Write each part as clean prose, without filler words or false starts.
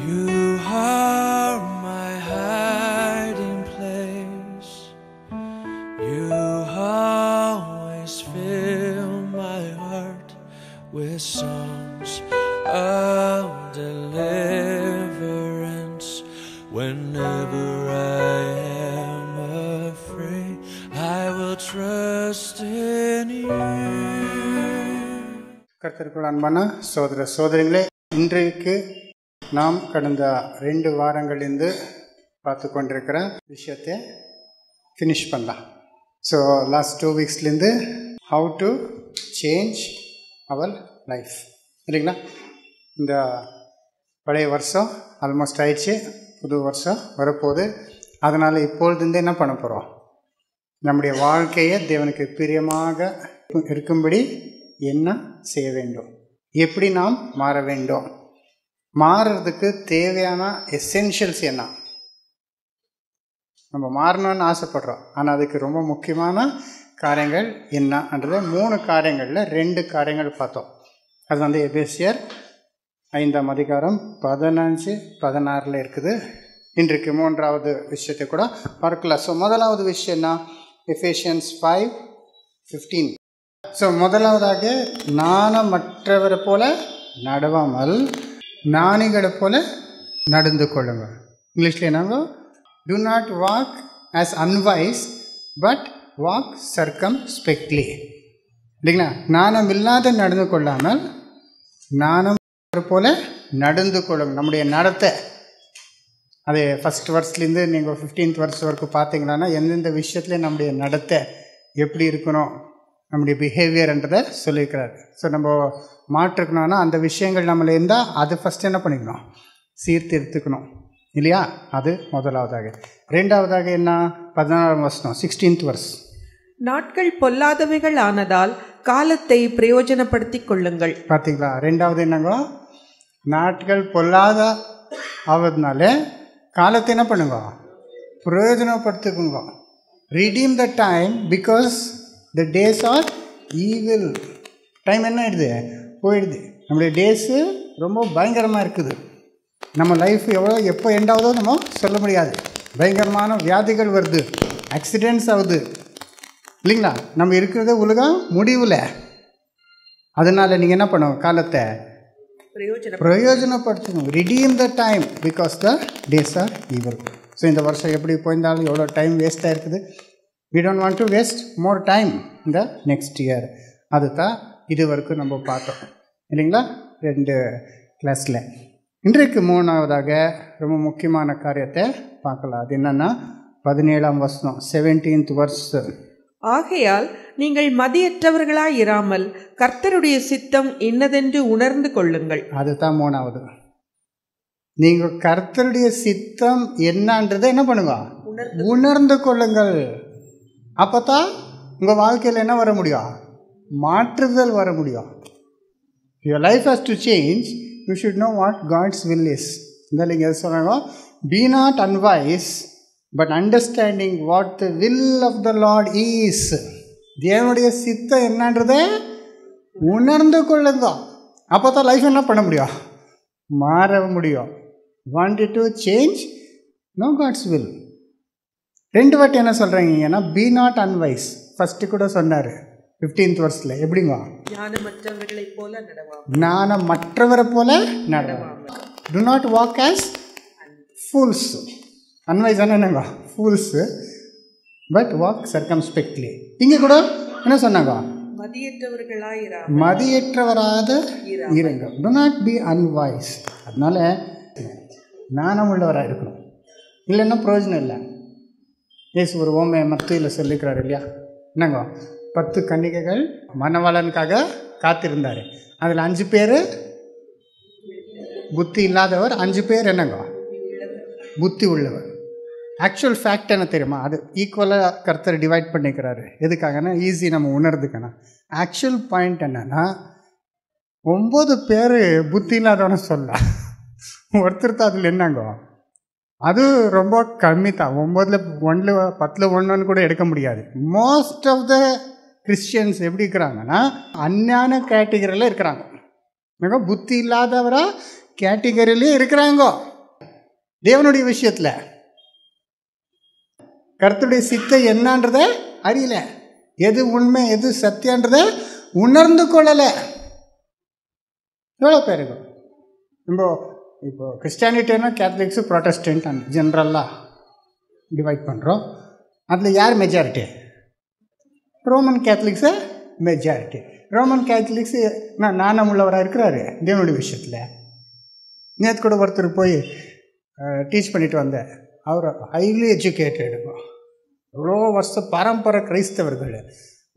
You are my hiding place. You always fill my heart with songs of deliverance. Whenever I am afraid, I will trust in you. கர்த்தருக்குள் அன்பான சகோதர சகோதரிகளே, இன்றைக்கு நாம் கடந்த 2 வாரங்களிலிருந்து பார்த்து கொண்டிருக்கிற விஷயத்தை ஃபினிஷ் பண்ணலாம். ஸோ லாஸ்ட் 2 வீக்ஸ்லேருந்து how to change our life இல்லைங்களா. இந்த பழைய வருஷம் ஆல்மோஸ்ட் ஆயிடுச்சு, புது வருஷம் வரப்போகுது. அதனால் இப்பொழுதுருந்து என்ன பண்ண போகிறோம், நம்முடைய வாழ்க்கையை தேவனுக்கு பிரியமாக இருக்கும்படி என்ன செய்ய வேண்டும், எப்படி நாம் மாற வேண்டும், மாறுறதுக்கு தேவையான எசென்ஷியல்ஸ் என்ன. நம்ம மாறணும்னு ஆசைப்படுறோம், ஆனால் அதுக்கு ரொம்ப முக்கியமான காரியங்கள் என்னன்றதை 3 காரியங்களில் 2 காரியங்கள் பார்த்தோம். அது வந்து எபேசியர் 5ஆம் அதிகாரம் 15-16 இருக்குது. இன்றைக்கு 3வது விஷயத்தை கூட பார்க்கலாம். ஸோ முதலாவது விஷயம் என்ன, எபேசியன்ஸ் 5:15. ஸோ முதலாவதாக நாணமற்றவரை போல நடவாமல் ஞானிகளை போல நடந்து கொள்ளுங்கள். இங்கிலீஷில் என்னங்க, do not walk as unwise but walk circumspectly. இல்லைங்களா, நாணம் இல்லாத நடந்து கொள்ளாமல் நாணம் போல நடந்து கொள்ளுங்கள். நம்முடைய நடத்தை அது ஃபஸ்ட் வர்ஸ்லேருந்து நீங்கள் 15th வர்ஸ் வரைக்கும் பார்த்தீங்கன்னா எந்தெந்த விஷயத்துலேயும் நம்முடைய நடத்தை எப்படி இருக்கணும், நம்முடைய பிஹேவியர்ன்றதை சொல்லியிருக்கிறாரு. ஸோ நம்ம மாற்றிக்கணும்னா அந்த விஷயங்கள் நம்மள இருந்தால் அது ஃபஸ்ட்டு என்ன பண்ணிக்கணும், சீர்திருத்துக்கணும் இல்லையா. அது முதலாவதாக. 2வதாக என்ன, 16ஆம் வசனம் 16th வர்ஸ். நாட்கள் பொல்லாதவைகள் ஆனதால் காலத்தை பிரயோஜனப்படுத்தி கொள்ளுங்கள். பார்த்தீங்களா, 2வது என்னங்க, நாட்கள் பொல்லாத ஆவதுனால காலத்தை என்ன பண்ணுங்க, பிரயோஜனப்படுத்திக்குங்க. redeem the time because the days are evil. Time என்ன ஆயிடுது, போயிடுது. நம்முடைய டேஸு ரொம்ப பயங்கரமாக இருக்குது. நம்ம லைஃப் எப்போ எண்டாவதோ நம்ம சொல்ல முடியாது. பயங்கரமான வியாதிகள் வருது, ஆக்சிடெண்ட்ஸ் ஆகுது இல்லைங்களா. நம்ம இருக்கிறதே உலகம் முடிவில். அதனால் நீங்கள் என்ன பண்ணுவோம், காலத்தை பிரயோஜனப்படுத்தணும். Redeem the time because the days are evil. So இந்த வருஷம் எப்படி போயிருந்தாலும் எவ்வளோ டைம் வேஸ்ட்டாக இருக்குது. we don't want to waste more time in the next year. அதுதான் இது வரைக்கும் நம்ம பார்த்தோம் இல்லைங்களா 2 கிளாஸில். இன்றைக்கு 3வதாக ரொம்ப முக்கியமான காரியத்தை பார்க்கலாம். அது என்னென்னா 17ஆம் வசனம் 17th வர்ஸ். ஆகையால் நீங்கள் மதியற்றவர்களாயிராமல் கர்த்தருடைய சித்தம் இன்னதென்று உணர்ந்து கொள்ளுங்கள். அதுதான் 3வது. நீங்கள் கர்த்தருடைய சித்தம் என்னன்றதை என்ன பண்ணுங்க, உணர்ந்து கொள்ளுங்கள். அப்போ தான் உங்கள் வாழ்க்கையில் என்ன வர முடியும், மாற்றுதல் வர முடியும். your life has to change, you should know what God's will is. இந்த நீங்கள் சொல்கிறாங்க, be not unwise but understanding what the will of the Lord is. தேவனுடைய சித்தம் என்னன்றதை உணர்ந்து கொள்ளுங்க. அப்போ தான் லைஃப் என்ன பண்ண முடியும், மாற முடியும். wanted to change, know God's will. 2 வாட்டி என்ன சொல்கிறாங்கன்னா, be not unwise. ஃபஸ்ட்டு கூட சொன்னார் 15th வர்ஸில். எப்படிங்க, ஞானமற்றவர்களை போல நடவாமல், ஞானமற்றவரை போல நடவாமல். do not walk as fools. unwise என்னங்க, fools but walk circumspectly. இங்கே கூட என்ன சொன்னாங்க, மதியற்றவராத இருங்க. do not be unwise. அதனால ஞானம் உள்ளவராக இருக்கணும், இல்லைன்னா பிரயோஜனம் இல்லை. ஏசு ஒரு ஓமை மத்தியில் சொல்லிக்கிறார் இல்லையா, என்னங்க, 10 கன்னிகைகள் மணவாளனுக்காக காத்திருந்தார். அதில் 5 பேர் புத்தி இல்லாதவர், 5 பேர் என்னங்க, புத்தி உள்ளவர். ஆக்சுவல் ஃபேக்ட் என்ன தெரியுமா, அது ஈக்குவலாக கர்த்தர் டிவைட் பண்ணிக்கிறாரு. எதுக்காகனா ஈஸி நம்ம உணர்றதுக்கான. ஆக்சுவல் பாயிண்ட் என்னன்னா, 9 பேர் புத்தி இல்லாதவன சொல்லலாம், ஒருத்தர் தான் அதில் என்னங்க, அது ரொம்ப கம்மி தான். 9ல் 1 10ல் 1 கூட எடுக்க முடியாது. மோஸ்ட் ஆஃப் த கிறிஸ்டியன்ஸ் எப்படி இருக்கிறாங்கன்னா அஞ்ஞான கேட்டகரியில் இருக்கிறாங்க. புத்தி இல்லாதவரா கேட்டகரியிலே இருக்கிறாங்க. தேவனுடைய விஷயத்தில் கர்த்தருடைய சித்தம் என்னன்றத அறியல, எது உண்மை எது சத்தியன்றத உணர்ந்து கொள்ளலை. எவ்வளோ பேருக்கு இப்போ கிறிஸ்டியானிட்டின்னா கேத்தலிக்ஸு ப்ரொட்டஸ்டன்ட் அண்ட் ஜென்ரலாக டிவைட் பண்ணுறோம். அதில் யார் majority? Roman Catholics majority. Roman Catholics நாணம் உள்ளவராக இருக்கிறாரு தேவனுடைய விஷயத்தில். நேற்று கூட ஒருத்தர் போய் டீச் பண்ணிட்டு வந்தேன். அவர் ஹைலி எஜுகேட்டடுங்க, எவ்வளோ வருஷம் பரம்பரை கிறிஸ்தவர்கள்,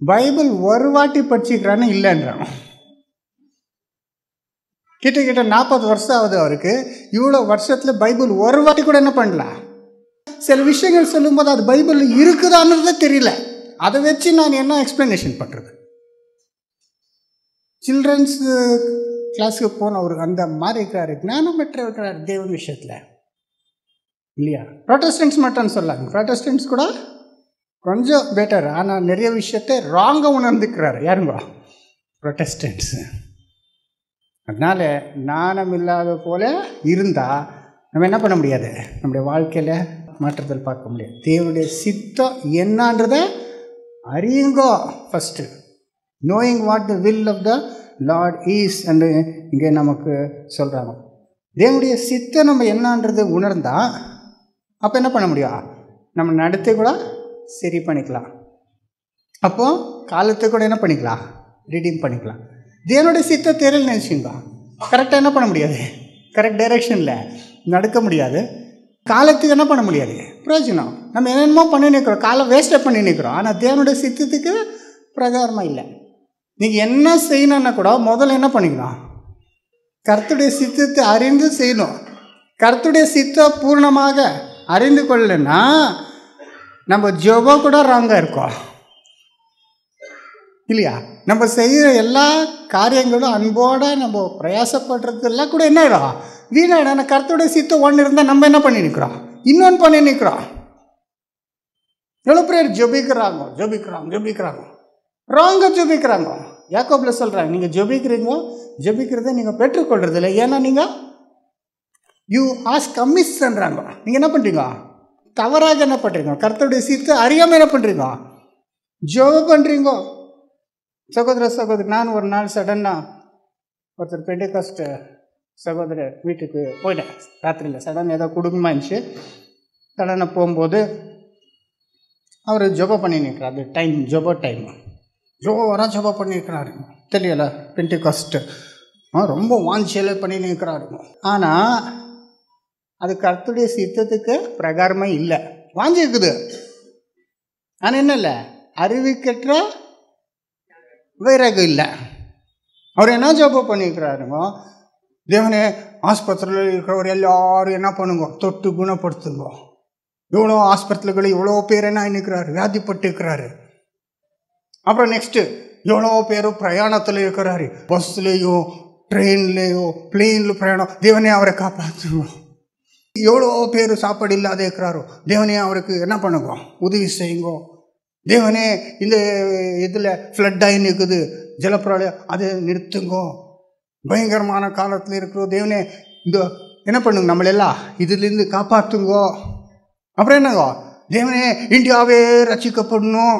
பைபிள் ஒரு வாட்டி படிச்சுக்கிறான்னு இல்லைன்றான். கிட்ட 40 வருஷம் ஆகுது அவருக்கு. இவ்வளோ வருஷத்தில் பைபிள் ஒரு வாட்டி கூட என்ன பண்ணலாம். சில விஷயங்கள் சொல்லும்போது அது பைபிளில் இருக்குதான்னு தெரியல. அதை வச்சு நான் என்ன எக்ஸ்பிளனேஷன் பண்ணுறது? சில்ட்ரன்ஸ் கிளாஸுக்கு போன ஒரு அந்த மாதிரி இருக்கிறாரு, ஞானம் பெற்ற இருக்கிறார் தேவன் விஷயத்தில் இல்லையா? ப்ரொட்டஸ்டன்ட்ஸ் மட்டும் சொல்லாங்க, ப்ரொட்டஸ்டன்ட்ஸ் கூட கொஞ்சம் பெட்டர். ஆனால் நிறைய விஷயத்தை ராங்காக உணர்ந்துக்கிறாரு. யாருங்க? ப்ரொட்டஸ்டன்ட்ஸு. அதனால் ஞானம் இல்லாத போல இருந்தால் நம்ம என்ன பண்ண முடியாது, நம்முடைய வாழ்க்கையில் மாற்றத்தில் பார்க்க முடியாது. தேவனுடைய சித்தம் என்னன்றதை அறியுங்கோ first. Knowing what the will of the Lord is என்று இங்கே நமக்கு சொல்கிறாங்க. தேவனுடைய சித்தம் நம்ம என்னன்றது உணர்ந்தால் அப்போ என்ன பண்ண முடியும், நம்ம நடத்தை கூட சரி பண்ணிக்கலாம். அப்போது காலத்தை கூட என்ன பண்ணிக்கலாம், ரீடீம் பண்ணிக்கலாம். தேவனுடைய சித்த தெரியல நினச்சிங்க கரெக்டாக என்ன பண்ண முடியாது, கரெக்ட் டைரெக்ஷனில் நடக்க முடியாது. காலத்துக்கு என்ன பண்ண முடியாது, பிரயோஜனம். நம்ம என்னென்னமோ பண்ணி நிற்கிறோம், காலம் வேஸ்ட்டாக பண்ணி நிற்கிறோம். ஆனால் தேவனுடைய சித்தத்துக்கு பிரகாரமாக இல்லை. நீங்கள் என்ன செய்யணுன்னா கூட முதல்ல என்ன பண்ணிக்கணும், கர்த்தருடைய சித்தத்தை அறிந்து செய்யணும். கர்த்தருடைய சித்தம் பூர்ணமாக அறிந்து கொள்ளலைன்னா நம்ம ஜெபம் கூட ராங்காக இருக்கோம் இல்லையா? நம்ம செய்கிற எல்லா காரியங்களும் அன்போடு நம்ம பிரயாசப்படுறதெல்லாம் கூட என்ன ஆகிடும், வீணாயிடும். கர்த்தருடைய சித்தம் ஒன்று இருந்தால் நம்ம என்ன பண்ணி நிற்கிறோம், இன்னொன்று பண்ணி நிற்கிறோம். எவ்வளோ பேர் ஜெபிக்கிறாங்க ராங்க ஜெபிக்கிறாங்க. யாக்கோபில் சொல்கிறாங்க, நீங்கள் ஜெபிக்கிறத நீங்கள் பெற்றுக்கொள்றது இல்லை. ஏன்னா நீங்கள் யூ ஆஸ்க் அமிஸ்ன்றாங்க. நீங்கள் என்ன பண்ணுறீங்க, தவறாக என்ன பண்ணுறீங்க, கர்த்தருடைய சித்தம் அறியாமல் என்ன பண்ணுறீங்க, ஜெபம் பண்ணுறீங்க. சகோதரி, நான் ஒரு நாள் சடனாக ஒருத்தர் பெண்டெகாஸ்ட் சகோதரர் வீட்டுக்கு போயிட்டேன். ராத்திரியில் சடன் ஏதோ குடும்பமாக இருந்துச்சு. சடனாக போகும்போது அவர் ஜெபம் பண்ணி நிற்கிறார். அது டைம் ஜெபம் டைம், ஜெபம் பண்ணியிருக்கிறாரு. தெரியல, பெண்டெகாஸ்ட்டு ரொம்ப வாஞ்சியலை பண்ணி நிற்கிறாரு. ஆனால் அது கர்த்தருடைய சித்தத்துக்கு பிரகாரமே இல்லை. வாஞ்சி இருக்குது, ஆனால் என்ன இல்லை, அறிவிக்கற்ற வைராகம் இல்லை. அவர் என்ன ஜெபம் பண்ணியிருக்கிறாருங்க, தேவனே ஆஸ்பத்திரியில் இருக்கிறவர் எல்லாரும் என்ன பண்ணுங்க, தொட்டு குணப்படுத்துங்க. இவ்வளோ ஆஸ்பத்திரிகள் இவ்வளோ பேர் என்ன நிற்கிறாரு, வியாதிப்பட்டு இருக்கிறாரு. அப்புறம் நெக்ஸ்ட்டு எவ்வளோ பேரும் பிரயாணத்தில் இருக்கிறாரு, பஸ்லேயோ ட்ரெயின்லேயோ பிளெயினில் பிரயாணம், தேவனே அவரை காப்பாற்றுங்க. எவ்வளோ பேர் சாப்பாடு இல்லாத இருக்கிறாரோ, தேவனே அவருக்கு என்ன பண்ணுங்க, உதவி செய்யுங்க. தேவனே இந்த இதில் ஃப்ளட் ஆகி நிற்குது, ஜலப்பிரளயம், அதை நிறுத்துங்கோ. பயங்கரமான காலத்தில் இருக்கிறோம், தேவனே இந்த என்ன பண்ணுங்க, நம்மளெல்லாம் இதுலேருந்து காப்பாற்றுங்கோ. அப்புறம் என்னங்கோ, தேவனே இந்தியாவே ரசிக்கப்படணும்,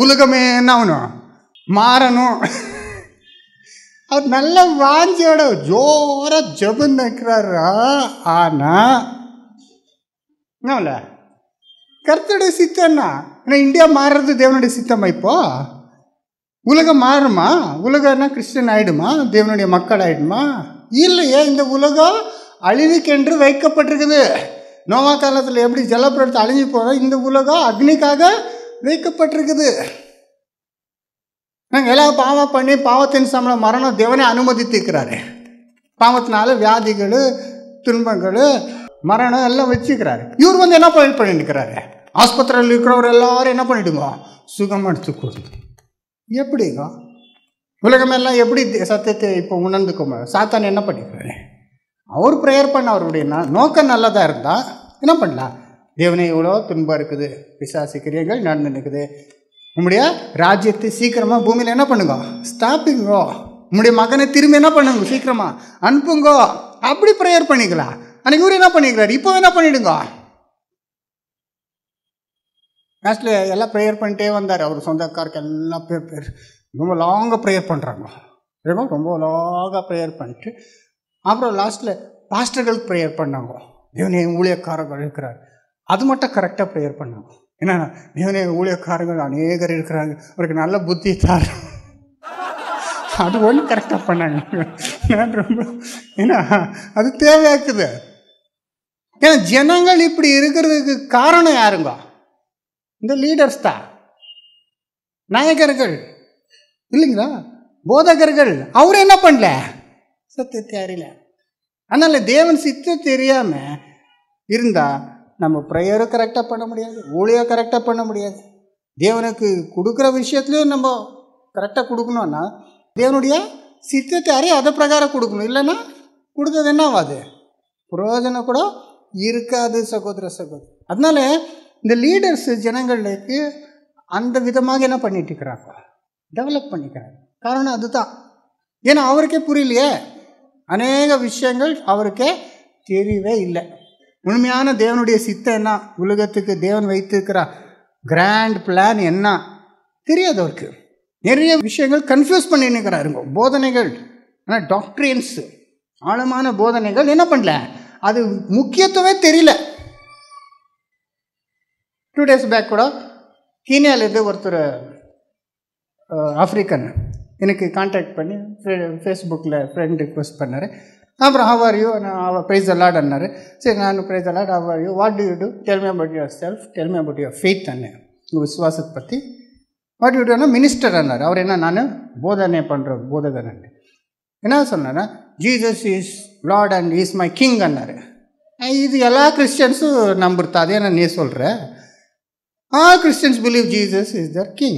உலகமே என்ன ஆகணும், மாறணும். அவர் நல்ல வாஞ்சியோட ஜோர ஜெபம் நிற்கிறாரா. ஆனால் என்னல கர்த்தருடைய சித்தம்னா ஏன்னா இந்தியா மாறுறது தேவனுடைய சித்தமா? இப்போ உலகம் மாறுமா? உலகம்னா கிறிஸ்டியன் ஆகிடுமா, தேவனுடைய மக்கள் ஆகிடுமா? இல்லையே, இந்த உலகம் அழிவுக்கென்று வைக்கப்பட்டிருக்குது. நோவா காலத்தில் எப்படி ஜலப்பிரளயத்தை அழிஞ்சு போகிறோம், இந்த உலகம் அக்னிக்காக வைக்கப்பட்டிருக்குது. நாங்கள் எல்லாம் பாவம் பண்ணி பாவத்தின் சம்பளம் மரணம் தேவனே அனுமதித்திருக்கிறாரு. பாவத்தினால வியாதிகள், துன்பங்கள், மரணம் எல்லாம் வச்சுக்கிறாரு. இவர் வந்து என்ன பண்ணிருக்கிறாரு, ஆஸ்பத்திரியில் இருக்கிறவர் எல்லாரும் என்ன பண்ணிடுங்க, சுகம் எடுத்து கொடுத்து. எப்படிங்க உலகமெல்லாம் எப்படி சத்தியத்தை இப்போ உணர்ந்துக்கோங்க. சாத்தான் என்ன பண்ணிக்கிறாரு, அவர் ப்ரேயர் பண்ண அவருடைய நோக்கம் நல்லதாக இருந்தால் என்ன பண்ணலாம், தேவனே இவ்வளோ துன்பம் இருக்குது, பிசாசு கிரியைகள் நடந்து நிற்குது, உங்களுடைய ராஜ்யத்தை சீக்கிரமாக பூமியில் என்ன பண்ணுங்க, ஸ்தாபிங்கோ, உங்களுடைய மகனை திரும்பி என்ன பண்ணுங்க, சீக்கிரமாக அனுப்புங்கோ. அப்படி ப்ரேயர் பண்ணிக்கலாம். அன்னைக்கு இவர் என்ன பண்ணிக்கிறாரு, இப்போ என்ன பண்ணிடுங்க. லாஸ்ட்டில் எல்லாம் ப்ரேயர் பண்ணிட்டே வந்தார். அவர் சொந்தக்காருக்கு எல்லாம் பேர் ரொம்ப லாங்காக ப்ரேயர் பண்ணுறாங்க. ரொம்ப லாங்காக ப்ரேயர் பண்ணிட்டு அப்புறம் லாஸ்ட்டில் பாஸ்டர்களுக்கு ப்ரேயர் பண்ணாங்க. தேவனே ஊழியக்காரர்கள் இருக்கிறார், அது மட்டும் கரெக்டாக ப்ரேயர் பண்ணாங்க. ஏன்னா தேவனே ஊழியக்காரர்கள் அநேகர் இருக்கிறாங்க, அவருக்கு நல்ல புத்தி தார், அது ஒன்று கரெக்டாக பண்ணாங்க. ரொம்ப ஏன்னா அது தேவையாக்குது. ஏன்னா ஜனங்கள் இப்படி இருக்கிறதுக்கு காரணம் யாருங்க? இந்த லீடர்ஸ் தான், நாயகர்கள் இல்லைங்களா, போதகர்கள். அவர் என்ன பண்ணல, சத்தியத்தை அறியல. அதனால் தேவன் சித்தம் தெரியாமல் இருந்தால் நம்ம ப்ரேயரும் கரெக்டாக பண்ண முடியாது, ஊழியம் கரெக்டாக பண்ண முடியாது. தேவனுக்கு கொடுக்குற விஷயத்துலையும் நம்ம கரெக்டாக கொடுக்கணும்னா தேவனுடைய சித்தத்தை அறிய அதை பிரகாரம் கொடுக்கணும். இல்லைன்னா கொடுத்தது என்ன ஆகாது, பிரயோஜனம் கூட இருக்காது சகோதர சகோதரி. அதனால இந்த லீடர்ஸ் ஜனங்களுக்கு அந்த விதமாக என்ன பண்ணிட்டு இருக்கிறாங்க, டெவலப் பண்ணிக்கிறாங்க. காரணம் அதுதான். ஏன்னா அவருக்கே புரியலையே, அநேக விஷயங்கள் அவருக்கே தெரியவே இல்லை. உண்மையான தேவனுடைய சித்தம் என்ன, உலகத்துக்கு தேவன் வைத்திருக்கிற கிராண்ட் பிளான் என்ன தெரியாது அவருக்கு. நிறைய விஷயங்கள் கன்ஃபியூஸ் பண்ணி நிற்கிறாருங்க. போதனைகள், ஆனால் டாக்ட்ரின்ஸ், ஆழமான போதனைகள் என்ன பண்ணல, அது முக்கியத்துவமே தெரியல. 2 days பேக் கூட கீனியாவிலேருந்து ஒருத்தர் ஆஃப்ரிக்கன் எனக்கு கான்டாக்ட் பண்ணி ஃபேஸ்புக்கில் ஃப்ரெண்ட் ரிக்வெஸ்ட் பண்ணார். அப்புறம் ஹவ் ஆர் யூ, நான் ப்ரைஸ் அலாட் அன்னார். சரி, நான் praise the lord, how are you, what do you do, tell me about yourself, tell me about your faith அண்ணன், உங்கள் விசுவாசத்தை பற்றி. வாட் யூ டூனா மினிஸ்டர் அன்னார். அவர் என்ன, நான் போதனை பண்ணுற போதகர் அண்ணு. என்ன சொன்னார்னா, Jesus is Lord and is my king அன்னார். இது எல்லா கிறிஸ்டியன்ஸும் நம்புறதா, அதே நான் நீ சொல்கிற, all Christians believe Jesus is their king.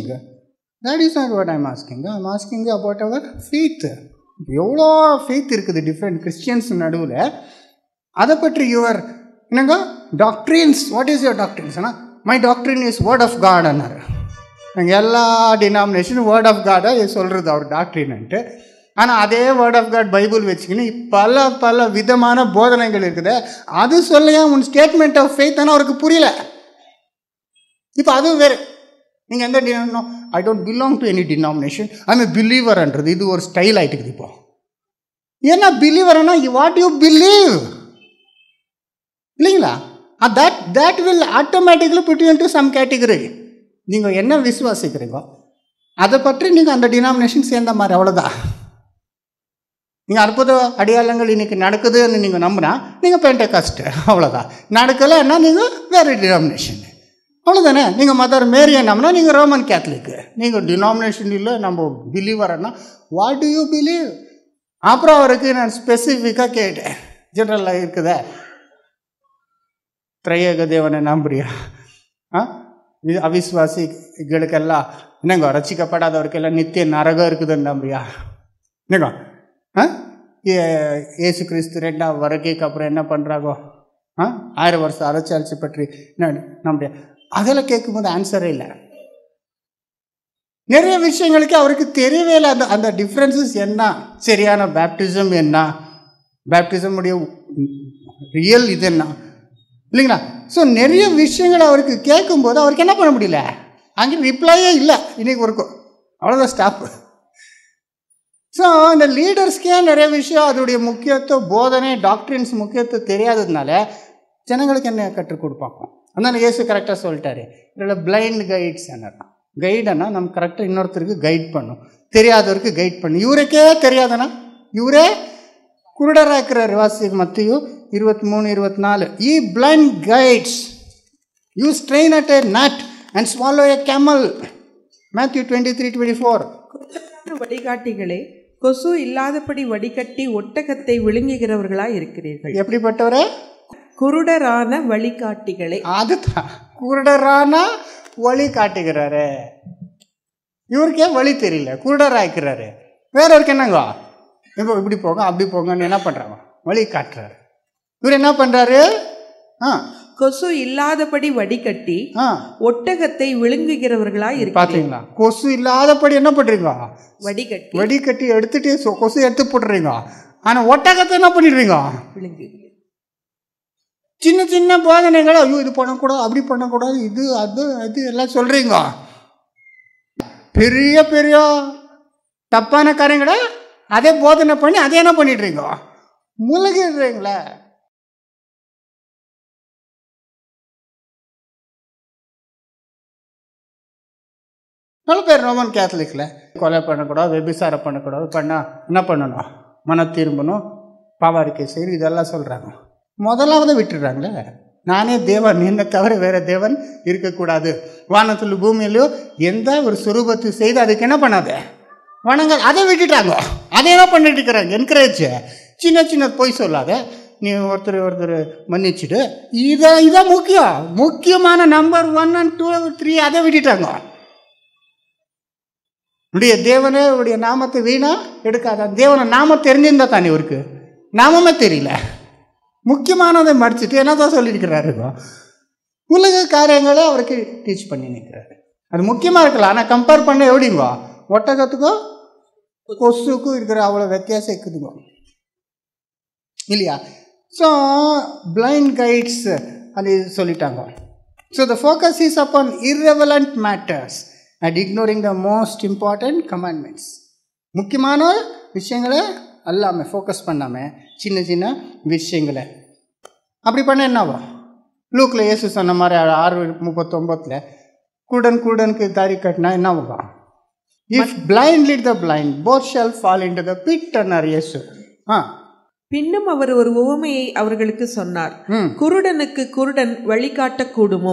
That is not what I am asking. I am asking you about our faith. எவ்வளோ ஃபெய்த் இருக்குது டிஃப்ரெண்ட் கிறிஸ்டியன்ஸ் நடுவில். அதை பற்றி யுவர் என்னங்க doctrines, what is your doctrines? ஆனால் my doctrine is word of God அன்னார். நாங்கள் எல்லா டினாமினேஷனும் வேர்ட் ஆஃப் காடாக சொல்கிறது அவர் டாக்ட்ரின்ட்டு. ஆனால் அதே வேர்ட் ஆஃப் காட் பைபிள் வச்சுக்கின்னு பல பல விதமான போதனைகள் இருக்குது. அது சொல்லையா உன் ஸ்டேட்மெண்ட் ஆஃப் ஃபெய்த் ஆனால் அவருக்கு புரியல. இப்போ அதுவும் வேறு. நீங்கள் எந்த denomination, I don't belong to any denomination, I am a பிலீவர்ன்றது இது ஒரு ஸ்டைல் ஆகிட்டுக்குது இப்போ. ஏன்னா பிலீவர்னா வாட் யூ பிலீவ் இல்லைங்களா, that will automatically put you into some category. நீங்கள் என்ன விசுவாசிக்கிறீங்களோ அதை பற்றி நீங்கள் அந்த டினாமினேஷன் சேர்ந்த மாதிரி, அவ்வளோதான். நீங்கள் அற்புத அடையாளங்கள் இன்றைக்கி நடக்குதுன்னு நீங்கள் நம்பினா நீங்கள் பெண்டெகாஸ்ட், அவ்வளோதான். நடக்கலைன்னா நீங்கள் வேறு டினாமினேஷன், அவ்வளோதானே. நீங்கள் மதர் மேரி என்னம்னா நீங்கள் ரோமன் கேத்தலிக்கு, நீங்கள் டினாமினேஷன் இல்லை. நம்ம பிலீவர்னா வாட் டு யூ பிலீவ்? அப்புறம் அவருக்கு நான் ஸ்பெசிஃபிக்காக கேட்டேன், ஜென்ரலாக இருக்குதே, திரையேக தேவனை நம்புறியா, அவிஸ்வாசிகளுக்கெல்லாம் என்னங்க ரசிக்கப்படாதவருக்கெல்லாம் நித்திய நரகம் இருக்குதுன்னு நம்புறியா, என்னங்க ஏசு கிறிஸ்து 2ஆம் வருகைக்கு அப்புறம் என்ன பண்ணுறாங்கோ, 1000 வருஷம் அரசாட்சி பற்றி நம்புறியா? அதெல்லாம் கேட்கும்போது ஆன்சரே இல்லை. நிறைய விஷயங்களுக்கு அவருக்கு தெரியவே இல்லை. அந்த டிஃப்ரென்சஸ் என்ன, சரியான பேப்டிசம் என்ன, பேப்டிசம் உடைய ரியல் இது என்ன இல்லைங்களா. ஸோ நிறைய விஷயங்கள் அவருக்கு கேட்கும்போது அவருக்கு என்ன பண்ண முடியல, அங்கே ரிப்ளையே இல்லை இன்னைக்கு வரைக்கும், அவ்வளோதான் ஸ்டாப்பு. ஸோ இந்த லீடர்ஸ்க்கே நிறைய விஷயம் அதோடைய முக்கியத்துவம், போதனை டாக்டரின்ஸ் முக்கியத்துவம் தெரியாததுனால ஜனங்களுக்கு என்ன கற்றுக் கொடுப்பாங்க. அதனால் இயேசு கரெக்டாக சொல்லிட்டாரு, இதில் பிளைண்ட் கைட்ஸ் என்ன, கைடுன்னா நம்ம கரெக்டாக இன்னொருத்தருக்கு கைட் பண்ணும், தெரியாதவருக்கு கைட் பண்ணும். இவருக்கே தெரியாதுன்னா இவரே குருடராக இருக்கிறார். வாசி மத்திய 23:24, ye blind guides you strain at a gnat and swallow a camel. Matthew 23:24. வழிகாட்டிகளே, கொசு இல்லாதபடி வடிகட்டி ஒட்டகத்தை விழுங்குகிறவர்களாக இருக்கிறீர்கள். எப்படிப்பட்டவரே? குருடரான வழிகாட்டிகளே. அதுதான், குருடரான வழி காட்டுகிறாரு. இவருக்கே வழி தெரியல, குருடராக்கிறாரு. வேறவருக்கு என்னங்க, இப்போ இப்படி போங்க அப்படி போங்கன்னு என்ன பண்ணுறாங்க, வழி காட்டுறாரு. இவர் என்ன பண்ணுறாரு, கொசு இல்லாதபடி வடிகட்டி ஒட்டகத்தை விழுங்குகிறவர்களாக இருக்கு. பார்த்தீங்களா, கொசு இல்லாதபடி என்ன பண்ணுறீங்க, வடிகட்டி எடுத்துட்டு கொசு எடுத்து போட்டுறீங்க. ஆனால் ஒட்டகத்தை என்ன பண்ணிடுறீங்க, விழுங்கு. சின்ன சின்ன போதனைகள், ஐயோ இது பண்ணக்கூடாது, அப்படி பண்ணக்கூடாது, இது அது அது எல்லாம் சொல்கிறீங்க. பெரிய பெரிய தப்பான காரியங்களை அதே போதனை பண்ணி அதே என்ன பண்ணிடுறீங்க, முழுகிடுறீங்களே. நல்ல பேர் ரோமன் கேத்தலிக்கில் கொலை பண்ணக்கூடாது, வெபிசாரம் பண்ணக்கூடாது, பண்ணால் என்ன பண்ணணும், மன திரும்பணும், பாவாரிக்கை செய்யணும், இதெல்லாம் சொல்கிறாங்க. முதலாவது விட்டுடுறாங்களே, நானே தேவன், என்னை தவிர வேறு தேவன் இருக்கக்கூடாது, வானத்தில் பூமியிலையோ எந்த ஒரு சுரூபத்தை செய்து அதுக்கு என்ன பண்ணாத வணங்க, அதை விட்டுட்டாங்க. அதை என்ன பண்ணிட்டு இருக்கிறாங்க, என்கரேஜ். சின்ன சின்ன பொய் சொல்லாத, நீ ஒருத்தர் மன்னிச்சுடு, இதான் முக்கியமான நம்பர் 1 and 2 3 அதை விட்டுட்டாங்க. உடைய தேவனே உடைய நாமத்தை வீணா எடுக்காத. தேவனை நாம தெரிஞ்சிருந்தா தானே, இவருக்கு நாமமே தெரியல, முக்கியமானதை மறைச்சிட்டு என்னதான் சொல்லியிருக்கிறாரு, உலக காரியங்களை அவருக்கு டீச் பண்ணி நிற்கிறாரு. அது முக்கியமாக இருக்கலாம், ஆனால் கம்பேர் பண்ண எப்படிங்கோ, ஒட்டகத்துக்கும் கொசுக்கும் இருக்கிற அவ்வளோ வித்தியாசம் இருக்குதுங்க இல்லையா? ஸோ பிளைண்ட் கைட்ஸ் அது சொல்லிட்டாங்க. So the focus is upon irrelevant matters and ignoring the most important commandments. முக்கியமான விஷயங்களை எல்லாமே ஃபோக்கஸ் பண்ணாமல் சின்ன சின்ன விஷயங்களை அப்படி பண்ண என்னவோ, லூக்கில் இயேசு சொன்ன மாதிரி 6:39 குருடனுக்கு தாரி கட்டினா என்ன ஆகும், if blind lead the blind both shall fall into the pit அன்னார் இயேசு. பின்னும் அவர் ஒரு உவமையை அவர்களுக்கு சொன்னார். குருடனுக்கு குருடன் வழிகாட்டக்கூடுமோ,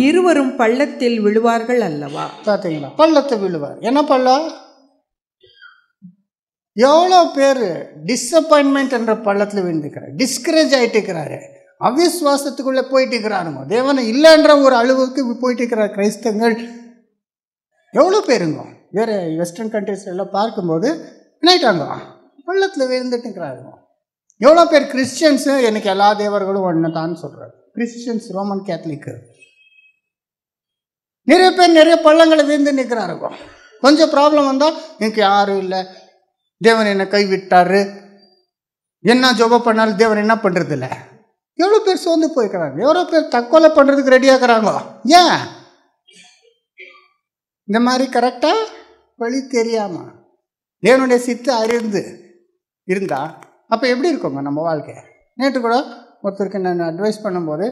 இருவரும் பள்ளத்தில் விழுவார்கள் அல்லவா. பார்த்தீங்களா, பள்ளத்தில் விழுவார். என்ன பள்ளம், எவ்வளோ பேர் டிஸப்பாயின்மெண்ட் என்ற பள்ளத்தில் விழுந்துக்கிறார், டிஸ்கரேஜ் ஆகிட்டு இருக்கிறாரு, அவிஸ்வாசத்துக்குள்ளே போயிட்டு இருக்கிறாருங்க, தேவனை இல்லைன்ற ஒரு அளவுக்கு போயிட்டு இருக்கிறார் கிறிஸ்தவங்கள் எவ்வளோ பேருங்க. வேறு வெஸ்டர்ன் கண்ட்ரிஸ் எல்லாம் பார்க்கும்போது நினைட்டாங்க பள்ளத்தில் விழுந்துட்டுக்கிறாருங்க. எவ்வளோ பேர் கிறிஸ்டியன்ஸு எனக்கு எல்லா தேவர்களும் ஒன்று தான் சொல்கிறாரு, கிறிஸ்டியன்ஸ் ரோமன் கேத்தலிக்கு நிறைய பேர் நிறைய பள்ளங்களை விழுந்து நிற்கிறாருங்க. கொஞ்சம் ப்ராப்ளம் வந்தால் எனக்கு யாரும் இல்லை, தேவன் என்னை கைவிட்டாரு, என்ன ஜோபம் பண்ணாலும் தேவன் என்ன பண்ணுறது இல்லை. எவ்வளோ பேர் சோர்ந்து போயிருக்கிறாங்க, எவ்வளோ பேர் தற்கொலை பண்ணுறதுக்கு ரெடியாகிறாங்க. ஏன் இந்த மாதிரி கரெக்டாக வழி தெரியாமல் தேவனுடைய சித்து அறிந்து இருந்தால் அப்போ எப்படி இருக்குங்க நம்ம வாழ்க்கை. நேற்று கூட ஒருத்தருக்கு நான் அட்வைஸ் பண்ணும்போது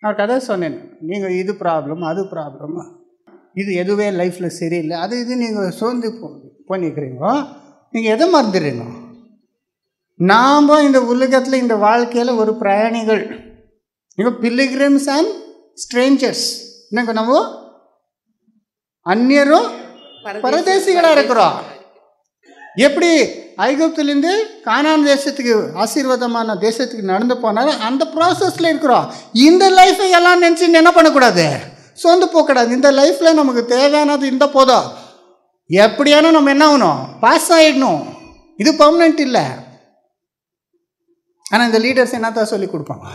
நான் கதை சொன்னேன், நீங்கள் இது ப்ராப்ளம் அது ப்ராப்ளம், இது எதுவே லைஃப்பில் சரியில்லை, அது இது நீங்கள் சோர்ந்து பண்ணிக்கிறீங்க, நீங்கள் எதை மறந்துடுறீங்க. நாம் இந்த உலகத்தில் இந்த வாழ்க்கையில் ஒரு பிரயாணிகள், நீங்கள் பில்லிகிரிம்ஸ் அண்ட் ஸ்ட்ரேஞ்சர்ஸ், என்னங்க நம்ம அந்நியரும் பரதேசிகளாக இருக்கிறோம். எப்படி ஐகுப்திலேருந்து கானான் தேசத்துக்கு ஆசீர்வாதமான தேசத்துக்கு நடந்து போனாலும் அந்த ப்ராசஸில் இருக்கிறோம். இந்த லைஃப்பை எல்லாம் நினச்சி என்ன பண்ணக்கூடாது, சோர்ந்து போகக்கூடாது. இந்த லைஃப்பில் நமக்கு தேவையானது இந்த போதும், எப்படியான நம்ம என்ன ஆகணும், பாஸ் ஆகிடணும், இது பர்மனெண்ட் இல்லை. ஆனால் இந்த லீடர்ஸ் என்னத்தான் சொல்லி கொடுப்பாங்க,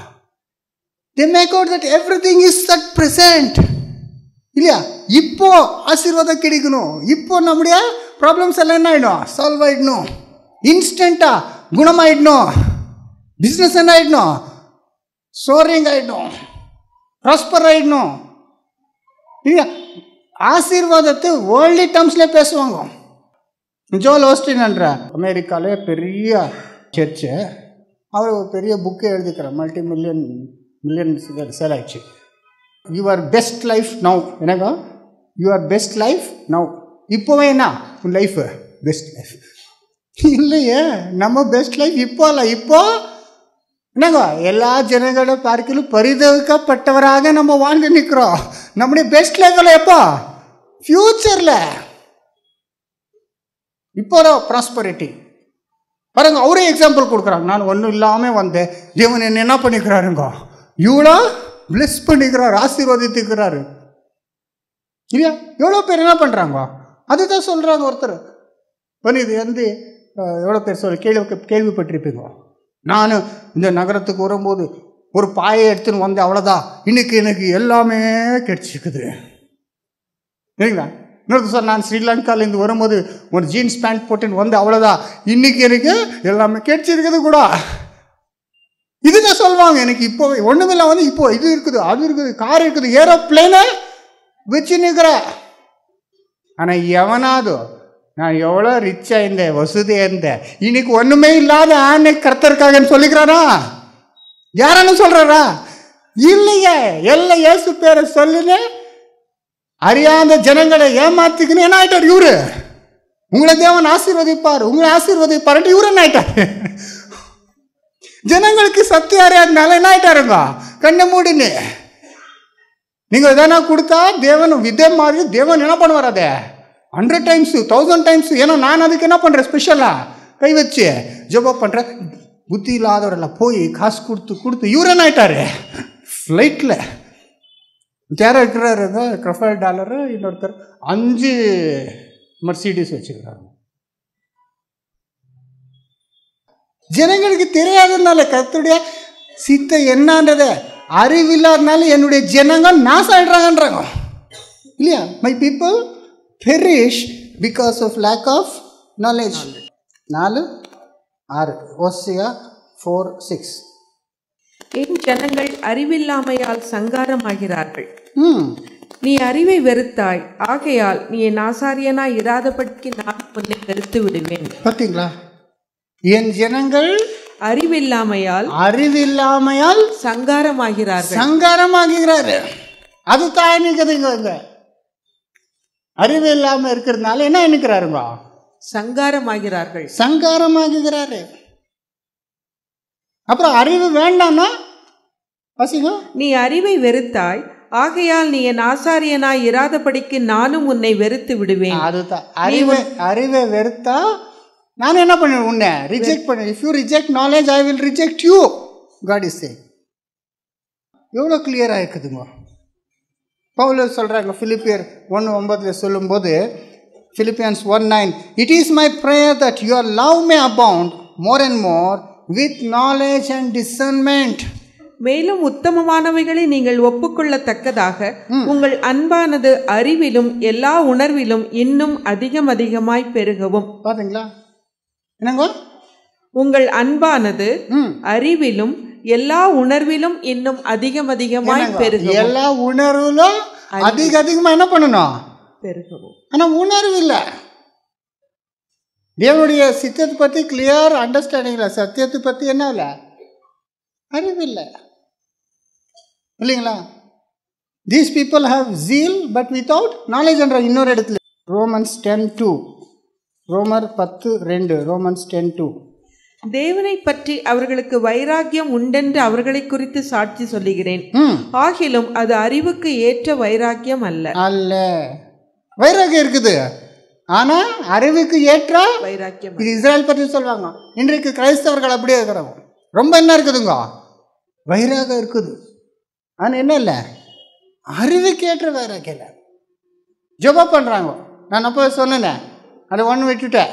they make out that everything is at present இல்லையா, இப்போ ஆசீர்வாதம் கிடைக்கணும், இப்போ நம்முடைய ப்ராப்ளம்ஸ் எல்லாம் என்ன ஆகிடும், சால்வ் ஆகிடணும், இன்ஸ்டண்ட்டாக குணமாயிடணும், பிஸ்னஸ் என்ன ஆகிடணும், சோரிங் ஆகிடணும், ப்ராஸ்பர் ஆகிடணும் இல்லையா. ஆசீர்வாதத்தை வேர்ல்டு டேர்ம்ஸ்லேயே பேசுவாங்க. ஜோல் ஓஸ்டின் என்ற அமெரிக்காவிலே பெரிய சர்ச்சு, அவர் ஒரு பெரிய புக்கை எழுதிக்கிறார், மில்லியன் சேல் ஆயிடுச்சு. யுவர் பெஸ்ட் லைஃப் நவ், என்னங்க யுவர் பெஸ்ட் லைஃப் நவ், இப்போவே என்ன உன் லைஃப் பெஸ்ட் லைஃப் இல்லையே, நம்ம பெஸ்ட் லைஃப் இப்போ இல்லை, இப்போ என்னங்க எல்லா ஜனங்களோட பார்க்கலும் பரிதவிக்கப்பட்டவராக நம்ம வாழ்ந்து நிற்கிறோம். நம்முடைய பெஸ்ட் லைஃப்பில் எப்போ, ஃப்யூச்சரில், இப்போ ப்ராஸ்பரிட்டி பாருங்க. அவரே எக்ஸாம்பிள் கொடுக்குறாங்க, நான் ஒன்றும் இல்லாமல் வந்தேன், தேவன் என்ன பண்ணிக்கிறாருங்க, இவ்வளோ பிளஸ் பண்ணிக்கிறாரு, ஆசீர்வாதித்துக்கிறாரு இல்லையா. எவ்வளோ பேர் என்ன பண்ணுறாங்க, அதுதான் சொல்கிறாங்க. ஒருத்தர் இது வந்து எவ்வளோ பேர் கேள்விப்பட்டிருப்பீங்க, நான் இந்த நகரத்துக்கு வரும்போது ஒரு பாயை எடுத்துன்னு வந்தேன், அவ்வளோதான், இன்னைக்கு எனக்கு எல்லாமே கிடைச்சிருக்குது இல்லைங்களா. இன்னொரு சார், நான் ஸ்ரீலங்காலேருந்து வரும்போது ஒரு ஜீன்ஸ் பேண்ட் போட்டுன்னு வந்து, அவ்வளோதான், இன்னைக்கு எனக்கு எல்லாமே கிடைச்சிருக்குது கூட. இதுதான் சொல்வாங்க. சொல்லுவாங்க, எனக்கு இப்போ ஒண்ணுமில்ல, வந்து இப்போ இது இருக்குது, அது இருக்குது, கார் இருக்குது, ஏரோப்ளேனு வச்சு நிற்கிற. ஆனா எவனாவது நான் எவ்வளோ ரிச்சா இருந்தேன், வசதியா இருந்தேன், இன்னைக்கு ஒண்ணுமே இல்லாத ஆணை கர்த்தருக்காகன்னு சொல்லிக்கிறாரா? யாரானு சொல்றாரா? இல்லையே. எல்லாம் இயேசு பேரை சொல்லுன்னு அறியாத ஜனங்களை ஏமாத்துக்குன்னு என்ன ஆயிட்டார் இவரு? உங்களை தேவன் ஆசீர்வதிப்பார், உங்களை ஆசீர்வதிப்பார், இவரு என்ன ஆயிட்டாரு? ஜனங்களுக்கு சத்தியம் அறியாதனால என்ன ஆயிட்டாருங்க, கண்ணை மூடின்னு. நீங்க எதனா கொடுத்தா தேவன் இதே மாதிரி தேவன் என்ன பண்ணுவார், அதை 100 times 1000 times. ஏன்னா நான் அதுக்கு என்ன பண்றேன், ஸ்பெஷலா கை வச்சு ஜெபம் பண்றேன். புத்தி இல்லாதவரெல்லாம் போய் காசு கொடுத்து இவரு என்ன ஆயிட்டாரு, ஃப்ளைட்ல யாரோ இருக்கிறாருங்க, $1,000 இன்னொருத்தர் 5 Mercedes வச்சுக்கிறாங்க. ஜனங்களுக்கு தெரியாததுனால, கர்த்தருடைய சித்த என்னன்றத அறிவில்லாதனால என்னுடைய ஜனங்கள் நாசம் ஆயிடுறாங்கன்றாங்க இல்லையா? My people perish because of lack of knowledge. 4:6 ஓசியா 4:6. என் ஜனங்கள் அறிவில்லாமையால் சங்காரமாகிறார்கள். நீ அறிவை வெறுத்தாய், ஆகையால் நீ என் ஆசாரியனாய் இராதபடிக்கு நான் உன்னை வெறுத்து விடுவேன். பார்த்தீங்களா? என் ஜனங்கள் அறிவில்லாமையால் சங்காரமாகிறாரு. அது தான் நிற்குதுங்க. அறிவு இல்லாம இருக்கிறதுனால என்ன நினைக்கிறாருங்க, சங்காரமாகிறாரு. அப்புறம் அறிவு வேண்டாம்னா வசிங்க, நீ அறிவை வெறுத்தாய், ஆகையால் நீ என் ஆசாரியனாய் இராதபடிக்கு நானும் உன்னை வெறுத்து விடுவேன். அதுதான் அறிவை வெறுத்தா நான் என்ன பண்ணுவேன், உன்னை ரிஜெக்ட் பண்ணுவேன். If you reject knowledge I will reject you. God is saying. எவ்வளோ கிளியராக இருக்குதுங்க. பவுல் சொல்றாங்க பிலிப்பியர் 1:9 சொல்லும்போது, Philippians 1:9, it is my prayer that your love may abound more and more with knowledge and discernment. மேலும் உத்தமமானவைகளை நீங்கள் ஒப்புக்கொள்ளத்தக்கதாக உங்கள் அன்பானது அறிவிலும் எல்லா உணர்விலும் இன்னும் அதிகமாய் பெருகவும். பாத்தீங்களா என்னங்க, உங்கள் அன்பானது அறிவிலும் எல்லா உணர்விலும் இன்னும் அதிகமாய் பெருகவும். எல்லா உணர்விலும் அதிகமா என்ன பண்ணணும், பெருகவும். ஆனா உணர்வு இல்லை. தேவனுடைய சித்தத்தை பத்தி கிளியர் அண்டர்ஸ்டாண்டிங் இல்லை, சத்தியத்தை பத்தி என்ன இல்லை, அறிவு இல்லை இல்லைங்களா? These people have zeal but without knowledge என்ற இன்னொரு இடத்துல ரோமன்ஸ் 10:2, ரோமர் 10:2, ரோமன்ஸ் 10:2, தேவனை பற்றி அவர்களுக்கு வைராக்கியம் உண்டென்று அவர்களை குறித்து சாட்சி சொல்லுகிறேன், ஆகிலும் அது அறிவுக்கு ஏற்ற வைராக்கியம் அல்ல. வைராக்கியம் இருக்குது, ஆனா அறிவுக்கு ஏற்ற வைராக்கியம். இது இஸ்ரேல் பற்றி சொல்லுவாங்க. இன்றைக்கு கிறிஸ்தவர்கள் அப்படியே இருக்கிறாங்க. ரொம்ப என்ன இருக்குதுங்க, வைராகம் இருக்குது, ஆனா என்ன இல்லை, அறிவுக்கு ஏற்ற வைராக்கியம் இல்லை. ஜெபம் பண்றாங்க. நான் அப்போ சொன்னேன், அதை ஒன்று விட்டுட்டேன்.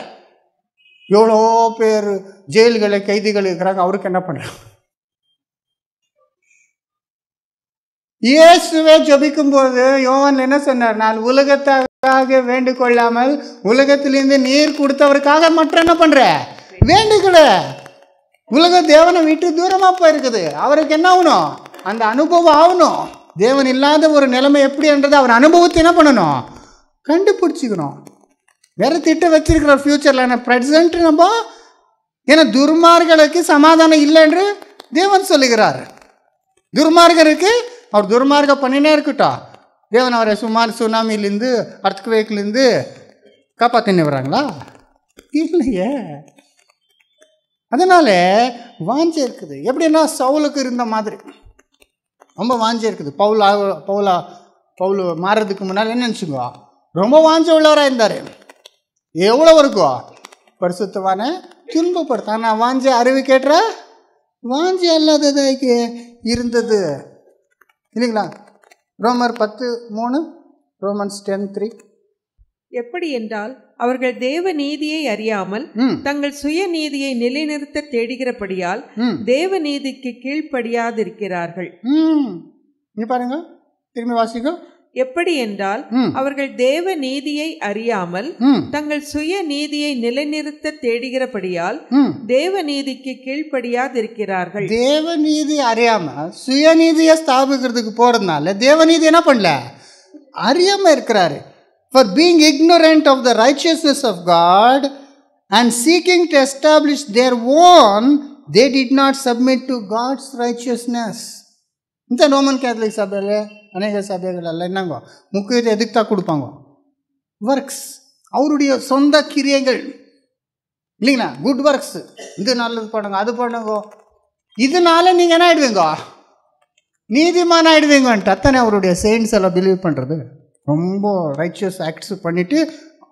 எவ்வளோ பேர் ஜெயில்களை கைதிகள் இருக்கிறாங்க, அவருக்கு என்ன பண்றாங்க? இயேசுவே ஜெபிக்கும் போது யோவான் என்ன சொன்னார், நான் உலகத்தாக வேண்டிக் கொள்ளாமல் உலகத்திலிருந்து நீர் கொடுத்தவருக்காக மற்ற என்ன பண்ற வேண்டிக்கொள்ள. உலக தேவனை விட்டு தூரமா போயிருக்குது. அவருக்கு என்ன ஆகணும், அந்த அனுபவம் ஆகணும். தேவன் இல்லாத ஒரு நிலைமை எப்படி என்றது அவர் அனுபவத்தை என்ன பண்ணணும், கண்டுபிடிச்சிக்கணும். வேற திட்டம் வச்சிருக்கிற ஃபியூச்சர்ல பிரசன்ட் நம்ம. ஏன்னா துர்மார்களுக்கு சமாதானம் இல்லை என்று தேவன் சொல்லுகிறார். துர்மார்கருக்கு அவர் துர்மார்க்கம் பண்ணினே இருக்கட்டும், தேவன் அவரை சுனாமிலேருந்து அர்த்குவேக்லேருந்து காப்பாற்றின்னு வராங்களா? இல்லையே. அதனால வாஞ்சை இருக்குது. எப்படின்னா சவுலுக்கு இருந்த மாதிரி ரொம்ப வாஞ்சை இருக்குது. பவுல் மாறதுக்கு முன்னால் என்ன நினச்சிங்கோ, ரொம்ப வாஞ்சை உள்ளவராக இருந்தார். எவ்வளோ இருக்கும், பரிசுத்தவான துன்பப்படுத்த. ஆனால் வாஞ்சை அறிவு கேட்டுற வாஞ்சி அல்லாததாக்கி இருந்தது இல்லைங்களா? ரோமர் 10:3, ரோமன்ஸ் 10:3. எப்படி என்றால் அவர்கள் தேவ நீதியை அறியாமல் தங்கள் சுய நீதியை நிலைநிறுத்த தேடுகிறபடியால் தேவ நீதிக்கு கீழ்ப்படியாதிருக்கிறார்கள். பாருங்க, திரும்பி வாசிக்கும். எப்படி என்றால் அவர்கள் தேவ நீதியை அறியாமல் தங்கள் சுய நீதியை நிலைநிறுத்த தேடுகிறபடியால் தேவ நீதிக்கு கீழ்ப்படியாதிருக்கிறார்கள். தேவ நீதி அறியாம சுயநீதியை ஸ்தாபிக்கிறதுக்கு போறதுனால தேவநீதி என்ன பண்ணல, அறியாம இருக்கிறாரு. For being ignorant of the righteousness of God and seeking to establish their own, they did not submit to God's righteousness. இந்த ரோமன் கேத்தலிக் சபையில் அநேக சபைகள் எல்லாம் என்னங்க முக்கியத்தை எதுக்கு தான் கொடுப்பாங்க, ஒர்க்ஸ், அவருடைய சொந்த கிரியைகள் இல்லைங்களா, குட் ஒர்க்ஸ், இது நல்லது பண்ணுங்க அது பண்ணுங்க, இதனால நீங்கள் என்ன ஆயிடுவீங்க, நீதிமான் ஆயிடுவீங்கன்ட்டு. அத்தனை அவருடைய செயின்ஸ் எல்லாம் பிலீவ் பண்ணுறது, ரொம்ப ரைச்சியஸ் ஆக்ட்ஸ் பண்ணிவிட்டு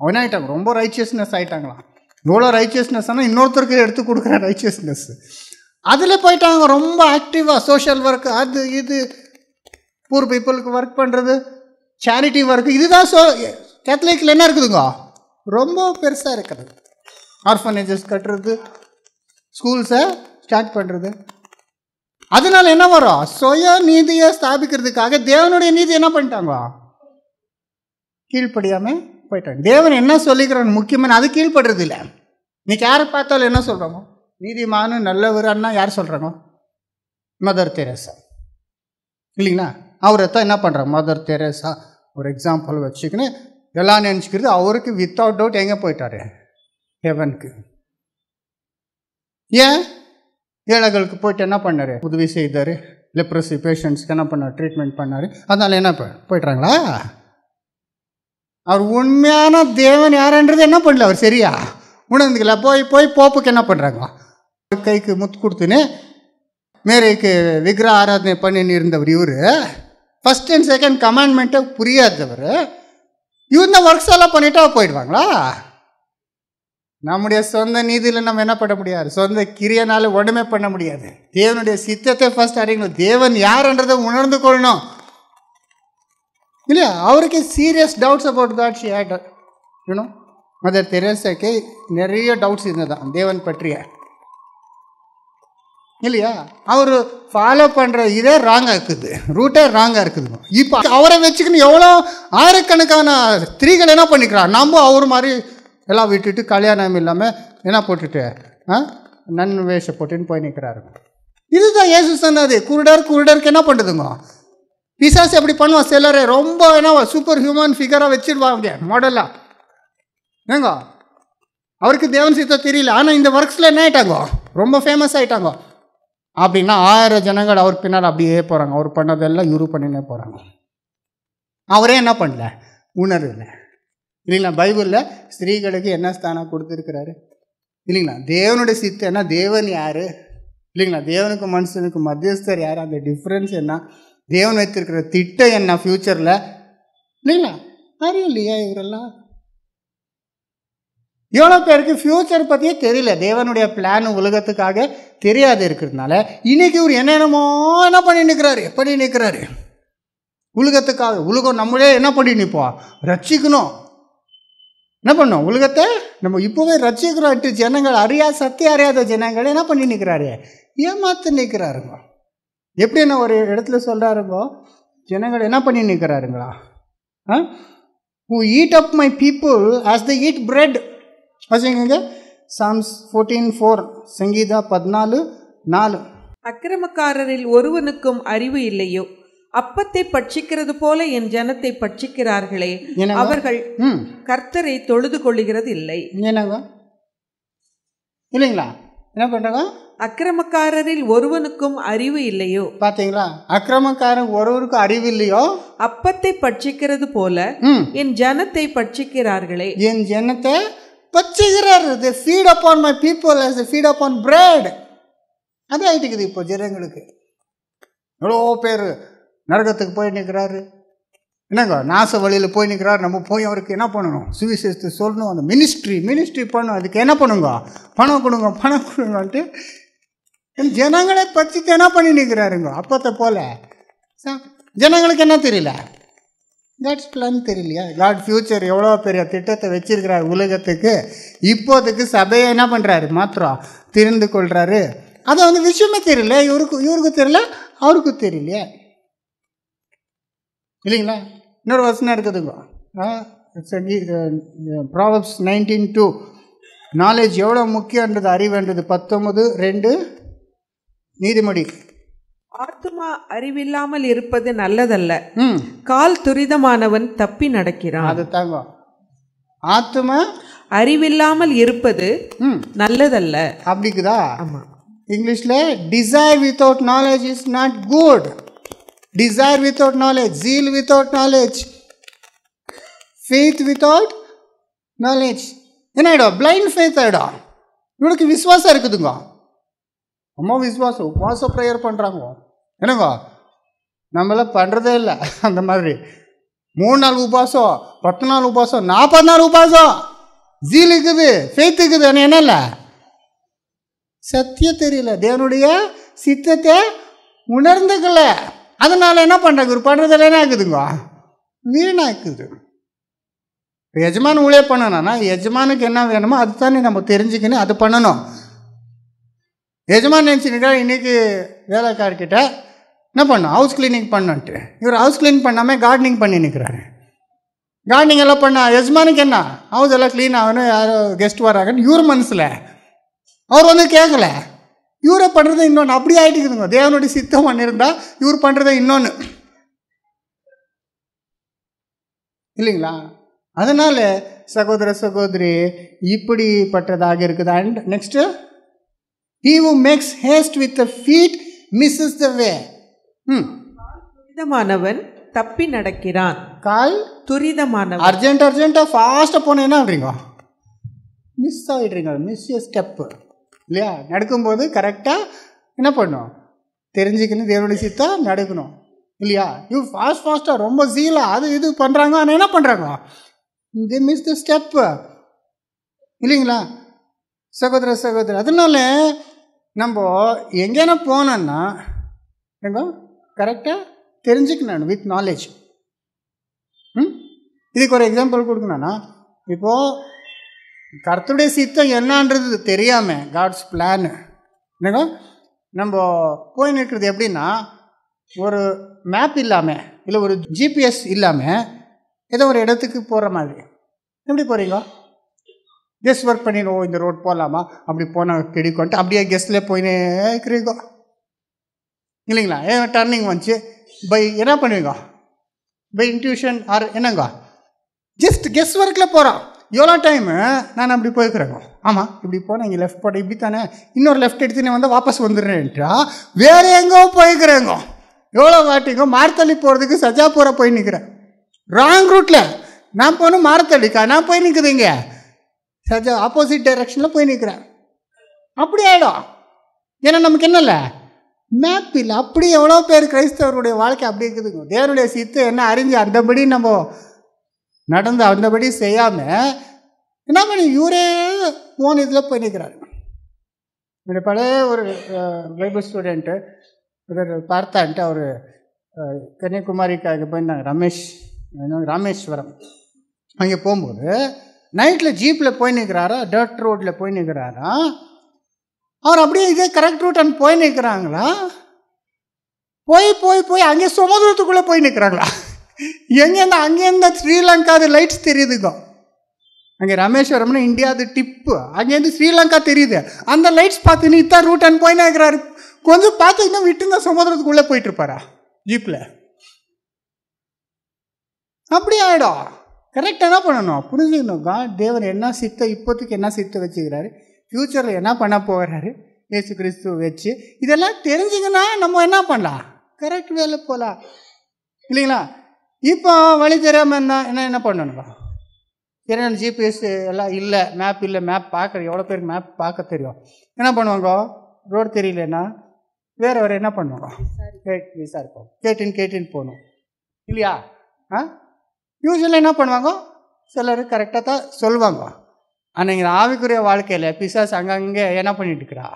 அவன் ஆகிட்டாங்க, ரொம்ப ரைச்சியஸ்னஸ் ஆகிட்டாங்களாம். எவ்வளோ ரைச்சியஸ்னஸ் ஆனால் இன்னொருத்தருக்கு எடுத்து கொடுக்குற ரைச்சியஸ்னஸ், அதில் போயிட்டாங்க. ரொம்ப ஆக்டிவாக சோஷியல் ஒர்க், அது இது, பூர் பீப்புளுக்கு ஒர்க் பண்ணுறது, சேரிட்டி ஒர்க், இதுதான் கேத்தலிக்கில் என்ன இருக்குதுங்க, ரொம்ப பெருசாக இருக்கிறது. ஆர்ஃபனேஜஸ் கட்டுறது, ஸ்கூல்ஸை ஸ்டார்ட் பண்ணுறது. அதனால என்ன வரும், சுய நீதியை ஸ்தாபிக்கிறதுக்காக தேவனுடைய நீதி என்ன பண்ணிட்டாங்க, கீழ்ப்படியாமல் போயிட்டாங்க. தேவன் என்ன சொல்லிக்கிறான் முக்கியமான அது கீழ்ப்படுறது இல்லை. இன்னைக்கு யாரை பார்த்தாலும் என்ன சொல்கிறாங்க, நீதிமானு நல்லவர் அண்ணா யார் சொல்கிறாங்க, மதர் தெரேசா இல்லைங்களா, அவரை தான் என்ன பண்ணுறாங்க, மதர் தெரேசா ஒரு எக்ஸாம்பிள் வச்சுக்கின்னு எல்லாம் நினச்சிக்கிறது. அவருக்கு வித்தவுட் டவுட் எங்கே போயிட்டாரு, ஹெவனுக்கு. ஏன், ஏழைகளுக்கு போயிட்டு என்ன பண்ணார், உதவி செய்தார், லெப்ரசி பேஷண்ட்ஸ்க்கு என்ன பண்ணார், ட்ரீட்மெண்ட் பண்ணார். அதனால என்ன போயிட்டாங்களா, அவர் உண்மையான தேவன் யாருன்றது என்ன பண்ணல, அவர் சரியா உணர்ந்துக்கல. போய் போப்புக்கு என்ன பண்ணுறாங்க, கைக்கு முத்து கொடுத்துன்னு மேரிக்கு விக்கிர ஆராதனை பண்ணின்னு இருந்தவர் இவர். ஃபஸ்ட் அண்ட் செகண்ட் கமாண்ட்மெண்ட்டை புரியாதவர் இவர் இந்த ஒர்க்ஸ் எல்லாம் பண்ணிட்டா போயிடுவாங்களா. நம்முடைய சொந்த நீதியில் நம்ம என்ன பண்ண முடியாது, சொந்த கிரியனால ஒன்றுமே பண்ண முடியாது. தேவனுடைய சித்தத்தை ஃபர்ஸ்ட் அறியணும், தேவன் யாருன்றதை உணர்ந்து கொள்ளணும் இல்லையா. அவருக்கு serious doubts about God she had, you know. Mother தெரேசாக்கு நிறைய டவுட்ஸ் இருந்ததான் தேவன் பற்றிய இல்லையா. அவர் ஃபாலோ பண்ணுற இதே ராங்காக இருக்குது, ரூட்டே ராங்காக இருக்குது. இப்போ அவரை வச்சுக்கின்னு எவ்வளோ ஆயிரக்கணக்கான ஸ்திரீகள் என்ன பண்ணிக்கிறார், நம்ம அவர் மாதிரி எல்லாம் விட்டுட்டு கல்யாணம் இல்லாமல் என்ன போட்டுட்டு நன் வேஷம் போட்டுன்னு போய் நிற்கிறாரு. இதுதான் இயேசு சொன்னது. குருடருக்கு என்ன பண்ணுதுங்க, பிசாசு எப்படி பண்ணுவான், சிலரை ரொம்ப என்ன சூப்பர் ஹியூமன் ஃபிகராக வச்சிருவாங்க மாடலாக. ஏங்க அவருக்கு தேவன் சித்தம் தெரியல, ஆனால் இந்த ஒர்க்ஸில் என்ன ஆகிட்டாங்க, ரொம்ப ஃபேமஸ் ஆகிட்டாங்க. அப்படின்னா 1000 ஜனங்கள் அவர் பின்னால் அப்படியே போகிறாங்க, அவர் பண்ணதெல்லாம் இவரு பண்ணினே போகிறாங்க. அவரே என்ன பண்ணல, உணர்வு இல்லை இல்லைங்களா. பைபிளில் ஸ்திரீகளுக்கு என்ன ஸ்தானம் கொடுத்துருக்கிறாரு இல்லைங்களா. தேவனுடைய சித்தம் என்ன, தேவன் யார் இல்லைங்களா, தேவனுக்கு மனுஷனுக்கு மத்தியஸ்தர் யார், அந்த டிஃப்ரென்ஸ் என்ன, தேவன் வைத்திருக்கிற திட்டம் என்ன ஃப்யூச்சரில் இல்லைங்களா, அறியும் இல்லையா. இவரெல்லாம் எவ்வளோ பேருக்கு ஃப்யூச்சர் பற்றியே தெரியல, தேவனுடைய பிளான் உலகத்துக்காக தெரியாது இருக்கிறதுனால இன்னைக்கு இவர் என்னென்னமோ என்ன பண்ணி நிற்கிறாரு உலகத்துக்காக. உலகம் நம்மளே என்ன பண்ணி நிற்போம், ரட்சிக்கணும், என்ன பண்ணோம், உலகத்தை நம்ம இப்போவே ரட்சிக்கிறோம். ஜனங்கள் சத்தியம் அறியாத ஜனங்கள் என்ன பண்ணி நிற்கிறாரு, ஏமாத்து நிற்கிறாருங்க. எப்படி என்ன ஒரு இடத்துல சொல்கிறாருங்கோ, ஜனங்கள் என்ன பண்ணி நிற்கிறாருங்களா, who eat up my people as they eat bread. வச்சுங்க Psalms 14:4, சங்கீதா 14:4. அக்கிரமக்காரரில் ஒருவனுக்கும் அறிவு இல்லையோ, அப்பத்தை பட்சிக்கிறது போல என் ஜனத்தை பட்சிக்கிறார்களே, அவர்கள் கர்த்தரை தொழுது கொள்ளுகிறது இல்லை. என்னங்க இல்லைங்களா, என்ன பண்றாங்க, அக்கிரமக்காரரில் ஒருவனுக்கும் அறிவு இல்லையோ. பாத்தீங்களா, அக்கிரமக்காரன் ஒருவருக்கும் அறிவு இல்லையோ, அப்பத்தை பட்சிக்கிறது போல என் ஜனத்தை பட்சிக்கிறார்களே, என் ஜனத்தை பட்சிக்கிறார். they feed upon my people as they feed upon bread. அது ஆயிட்டுக்குது இப்போ ஜனங்களுக்கு. எவ்வளோ பேர் நரகத்துக்கு போய் நிற்கிறாரு, என்னங்க நாச வழியில் போய் நிற்கிறாரு. நம்ம போய் அவருக்கு என்ன பண்ணணும், சுவிசேஷத்தை சொல்லணும், அந்த மினிஸ்ட்ரி பண்ணணும். அதுக்கு என்ன பண்ணுங்க, பணம் கொடுங்கன்ட்டு ஜனங்களை பட்சித்து என்ன பண்ணி நிற்கிறாருங்க. அப்பத்தை போல ஜனங்களுக்கு என்ன தெரியல, காட்ஸ் பிளான் தெரியலையா. காட் ஃபியூச்சர் எவ்வளோ பெரிய திட்டத்தை வச்சிருக்கிறார் உலகத்துக்கு. இப்போதுக்கு சபையை என்ன பண்ணுறாரு, மாத்திரம் தெரிந்து கொள்கிறாரு. அதை விஷயமே தெரியல, இவருக்கு தெரியல, அவருக்கு தெரியலையா இல்லைங்களா. இன்னொரு வசனம் இருக்குதுங்க, ப்ராவர்ப்ஸ் 19:2. நாலேஜ் எவ்வளோ முக்கியன்றது, அறிவுன்றது 19:2 நீதிமொழி. ஆத்துமா அறிவில்லாமல் இருப்பது நல்லதல்ல, கால் துரிதமானவன் தப்பி நடக்கிறான். அது தாங்க, ஆத்துமா அறிவில்லாமல் இருப்பது நல்லதல்ல. அப்படிக்குதா? ஆமா. இங்கிலீஷ்ல desire without knowledge is not good. Desire without knowledge, zeal without knowledge, faith without knowledge என்ன ஆகிடும்? பிளைண்ட் ஃபேத் ஆகிடும். இவனுக்கு விசுவாசம் இருக்குதுங்க, அம்மா விசுவாசம், உபவாச ப்ரேயர் பண்ணுறாங்க, என்னங்க நம்மளாம் பண்ணுறதே இல்லை. அந்த மாதிரி 3 நாள் உபவாசம், 10 நாள் உபவாசம், 40 நாள் உபவாசம், ஜீல் இருக்குது, ஃபேத் இருக்குது. ஆனால் என்ன இல்லை, சத்தியம் தெரியல, தேவனுடைய சித்தத்தை உணர்ந்துக்கல. அதனால என்ன பண்ணுறாங்க, ஒரு பண்ணுறதுல என்ன ஆகுதுங்க, வீணாக்குது. எஜமான ஊழியர் பண்ணணும்னா எஜமானுக்கு என்ன வேணுமோ அது தானே நம்ம தெரிஞ்சுக்கணும், அது பண்ணணும். எஜமான் நினச்சிருக்கா இன்றைக்கி வேலைக்காரர்கிட்ட என்ன பண்ணணும், ஹவுஸ் கிளீனிங் பண்ணன்ட்டு, இவர் ஹவுஸ் கிளீன் பண்ணாமல் கார்டனிங் பண்ணி நிற்கிறாரு. கார்டனிங் எல்லாம் பண்ண எஜமானுக்கு என்ன, ஹவுஸ் எல்லாம் க்ளீன் ஆகணும், யாரோ கெஸ்ட் வராங்கன்னு இவர் மனசில் அவர் வந்து கேட்கல, இவரை பண்ணுறது இன்னொன்று. அப்படி ஆகிட்டுக்குதுங்க. தேவனுடைய சித்தம் ஒன்று இருந்தால் இவர் பண்ணுறதை இன்னொன்று இல்லைங்களா? அதனால் சகோதர சகோதரி இப்படிப்பட்டதாக இருக்குது. And next, he who makes haste with the feet misses the way. துரிதமானவன் தப்பி நடக்கிறான். கால் துரிதமானவன், அர்ஜென்ட்டாக ஃபாஸ்ட்டாக போனால் என்ன ஆகுறீங்க, மிஸ் ஆகிடுறீங்க, மிஸ் ஏ ஸ்டெப்பு இல்லையா? நடக்கும்போது கரெக்டாக என்ன பண்ணணும், தெரிஞ்சுக்கணும், தேவனுடைய சித்தம் நடக்கணும் இல்லையா? இவ் ஃபாஸ்ட்டாக ரொம்ப ஜீலாக அது இது பண்ணுறாங்க, ஆனால் என்ன பண்ணுறாங்க, they miss the step இல்லைங்களா சகோதர சகோதரி? அதனால நம்ம எங்கேனா போனோன்னா எங்க கரெக்டாக தெரிஞ்சுக்கணும் வித் நாலேஜ். இதுக்கு ஒரு எக்ஸாம்பிள் கொடுக்கணும்னா, இப்போது கர்த்தருடைய சித்தம் என்னன்றது தெரியாமல், காட்ஸ் பிளான் என்னங்க நம்ம போய் நிற்கிறது எப்படின்னா, ஒரு மேப் இல்லாமல் இல்லை ஒரு ஜிபிஎஸ் இல்லாமல் ஏதோ ஒரு இடத்துக்கு போகிற மாதிரி. எப்படி போகிறீங்க, கெஸ்ட் ஒர்க் பண்ணிடுவோம், இந்த ரோட் போகலாமா, அப்படி போனால் கிடைக்கும்ட்டு அப்படியே கெஸ்ட்லேயே போயினே இருக்கிறீங்க இல்லைங்களா? டர்னிங் வந்துச்சு பை என்ன பண்ணுவீங்க, பை இன்ட்யூஷன் ஆர் என்னங்க, ஜஸ்ட் கெஸ்ட் ஒர்க்கில் போகிறோம். எவ்வளோ டைமு நான் அப்படி போய்க்கிறேங்க, ஆமாம் இப்படி போனேன், இங்கே லெஃப்ட் போட இப்படி தானே, இன்னொரு லெஃப்ட் எடுத்துன்னு வந்து வாபஸ் வந்துடுறேன்ட்டா வேறு எங்கோ போய்க்கிறேங்க. எவ்வளோ வாட்டிங்க மார்த்தள்ளி போகிறதுக்கு சஜாப்பூரா போய் நிற்கிறேன், ராங் ரூட்டில் நான் போகணும், மாரத்தடிக்கா நான் போய் நிற்குதுங்க சஜா ஆப்போசிட் டைரக்ஷனில் போய் நிற்கிறேன். அப்படி ஆகிடும். ஏன்னா நமக்கு என்ன இல்லை, மேப் இல்லை. அப்படி எவ்வளோ பேர் கிறிஸ்தவருடைய வாழ்க்கை அப்படி இருக்குதுங்க. தேவனுடைய சித்து என்ன அறிஞ்சு அந்தபடி நம்ம நடந்து அந்தபடி செய்யாமல் என்ன பண்ணி இவரே போன இதில் போய் நிற்கிறாரு. என்னுடைய பழைய ஒரு பைபிள் ஸ்டூடெண்ட்டு பார்த்தான்ட்டு அவர் கன்னியாகுமரிக்காக போயிருந்தாங்க, ராமேஸ்வரம். அங்கே போகும்போது நைட்டில் ஜீப்பில் போய் நிற்கிறாரா, டர்ட் ரோட்டில் போய் நிற்கிறாரா, அவர் அப்படியே இதே கரெக்ட் ரூட் அண்ட் போய் நிற்கிறாங்களா, போய் போய் போய் அங்கே சமுதிரத்துக்குள்ளே போய் நிற்கிறாங்களா, எங்கேருந்து அங்கேருந்து ஸ்ரீலங்கா அது லைட்ஸ் தெரியுதுங்க. அங்கே ராமேஸ்வரம்னா இந்தியாவது டிப்பு, அங்கேருந்து ஸ்ரீலங்கா தெரியுது. அந்த லைட்ஸ் பார்த்து இத்தான் ரூட் அண்ட் போய் நிற்கிறாரு. கொஞ்சம் பார்த்து இன்னும் விட்டுங்க சமுதிரத்துக்குள்ளே போயிட்டு இருப்பாரா ஜீப்பில். அப்படி ஆகிடும். கரெக்டாக என்ன பண்ணணும், புரிஞ்சுக்கணும். தேவன் என்ன சித்த இப்போதைக்கு என்ன சித்த வச்சுக்கிறாரு, ஃப்யூச்சரில் என்ன பண்ண போகிறாரு, இயேசு கிறிஸ்துவ வச்சு இதெல்லாம் தெரிஞ்சுங்கன்னா நம்ம என்ன பண்ணலாம், கரெக்ட் வேலை போகலாம் இல்லைங்களா? இப்போ வழி தெரியாமல் இருந்தால் என்ன பண்ணணுங்க, ஏன்னா ஜிபிஎஸ் எல்லாம் இல்லை, மேப் இல்லை, மேப் பார்க்குற எவ்வளோ பேருக்கு மேப் பார்க்க தெரியும். என்ன பண்ணுவாங்க, ரோடு தெரியலன்னா வேறு என்ன பண்ணுவாங்க, விசாரிப்போம், கேட்டுன்னு போகணும் இல்லையா? யூஸ்வலாக என்ன பண்ணுவாங்க, சிலர் கரெக்டாக தான் சொல்லுவாங்க. ஆனால் இங்கே ஆவிக்குரிய வாழ்க்கையில் பிசாஸ் அங்கங்கே என்ன பண்ணிட்டு இருக்கிறா,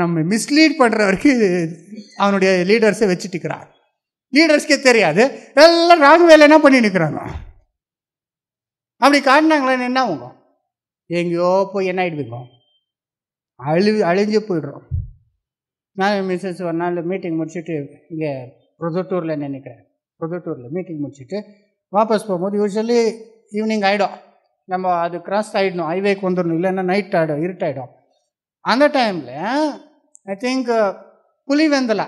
நம்ம மிஸ்லீட் பண்ணுற வரைக்கும் அவனுடைய லீடர்ஸை வச்சுட்டு இருக்கிறான். லீடர்ஸ்க்கே தெரியாது, எல்லாம் ராங் வேலை என்ன பண்ணி நிற்கிறாங்க. அப்படி காட்டினாங்களேன்னு என்ன ஆகுங்க, எங்கேயோ போய் என்ன ஆகிடுவீங்க, அழிஞ்சு போயிடுறோம். நான் மிஸ்ஸஸ் ஒரு நாள் மீட்டிங் முடிச்சுட்டு இங்கே புதுட்டூரில் நினைக்கிறேன், புதுட்டூரில் மீட்டிங் முடிச்சுட்டு வாபஸ் போகும்போது யூஸ்வலி ஈவினிங் ஆகிடும், நம்ம அது கிராஸ் ஆகிடணும், ஹைவேக்கு வந்துடணும், இல்லைன்னா நைட் ஆகிடும், இருட்டாகிடும். அந்த டைமில் ஐ திங்க் புலிவெந்தலா,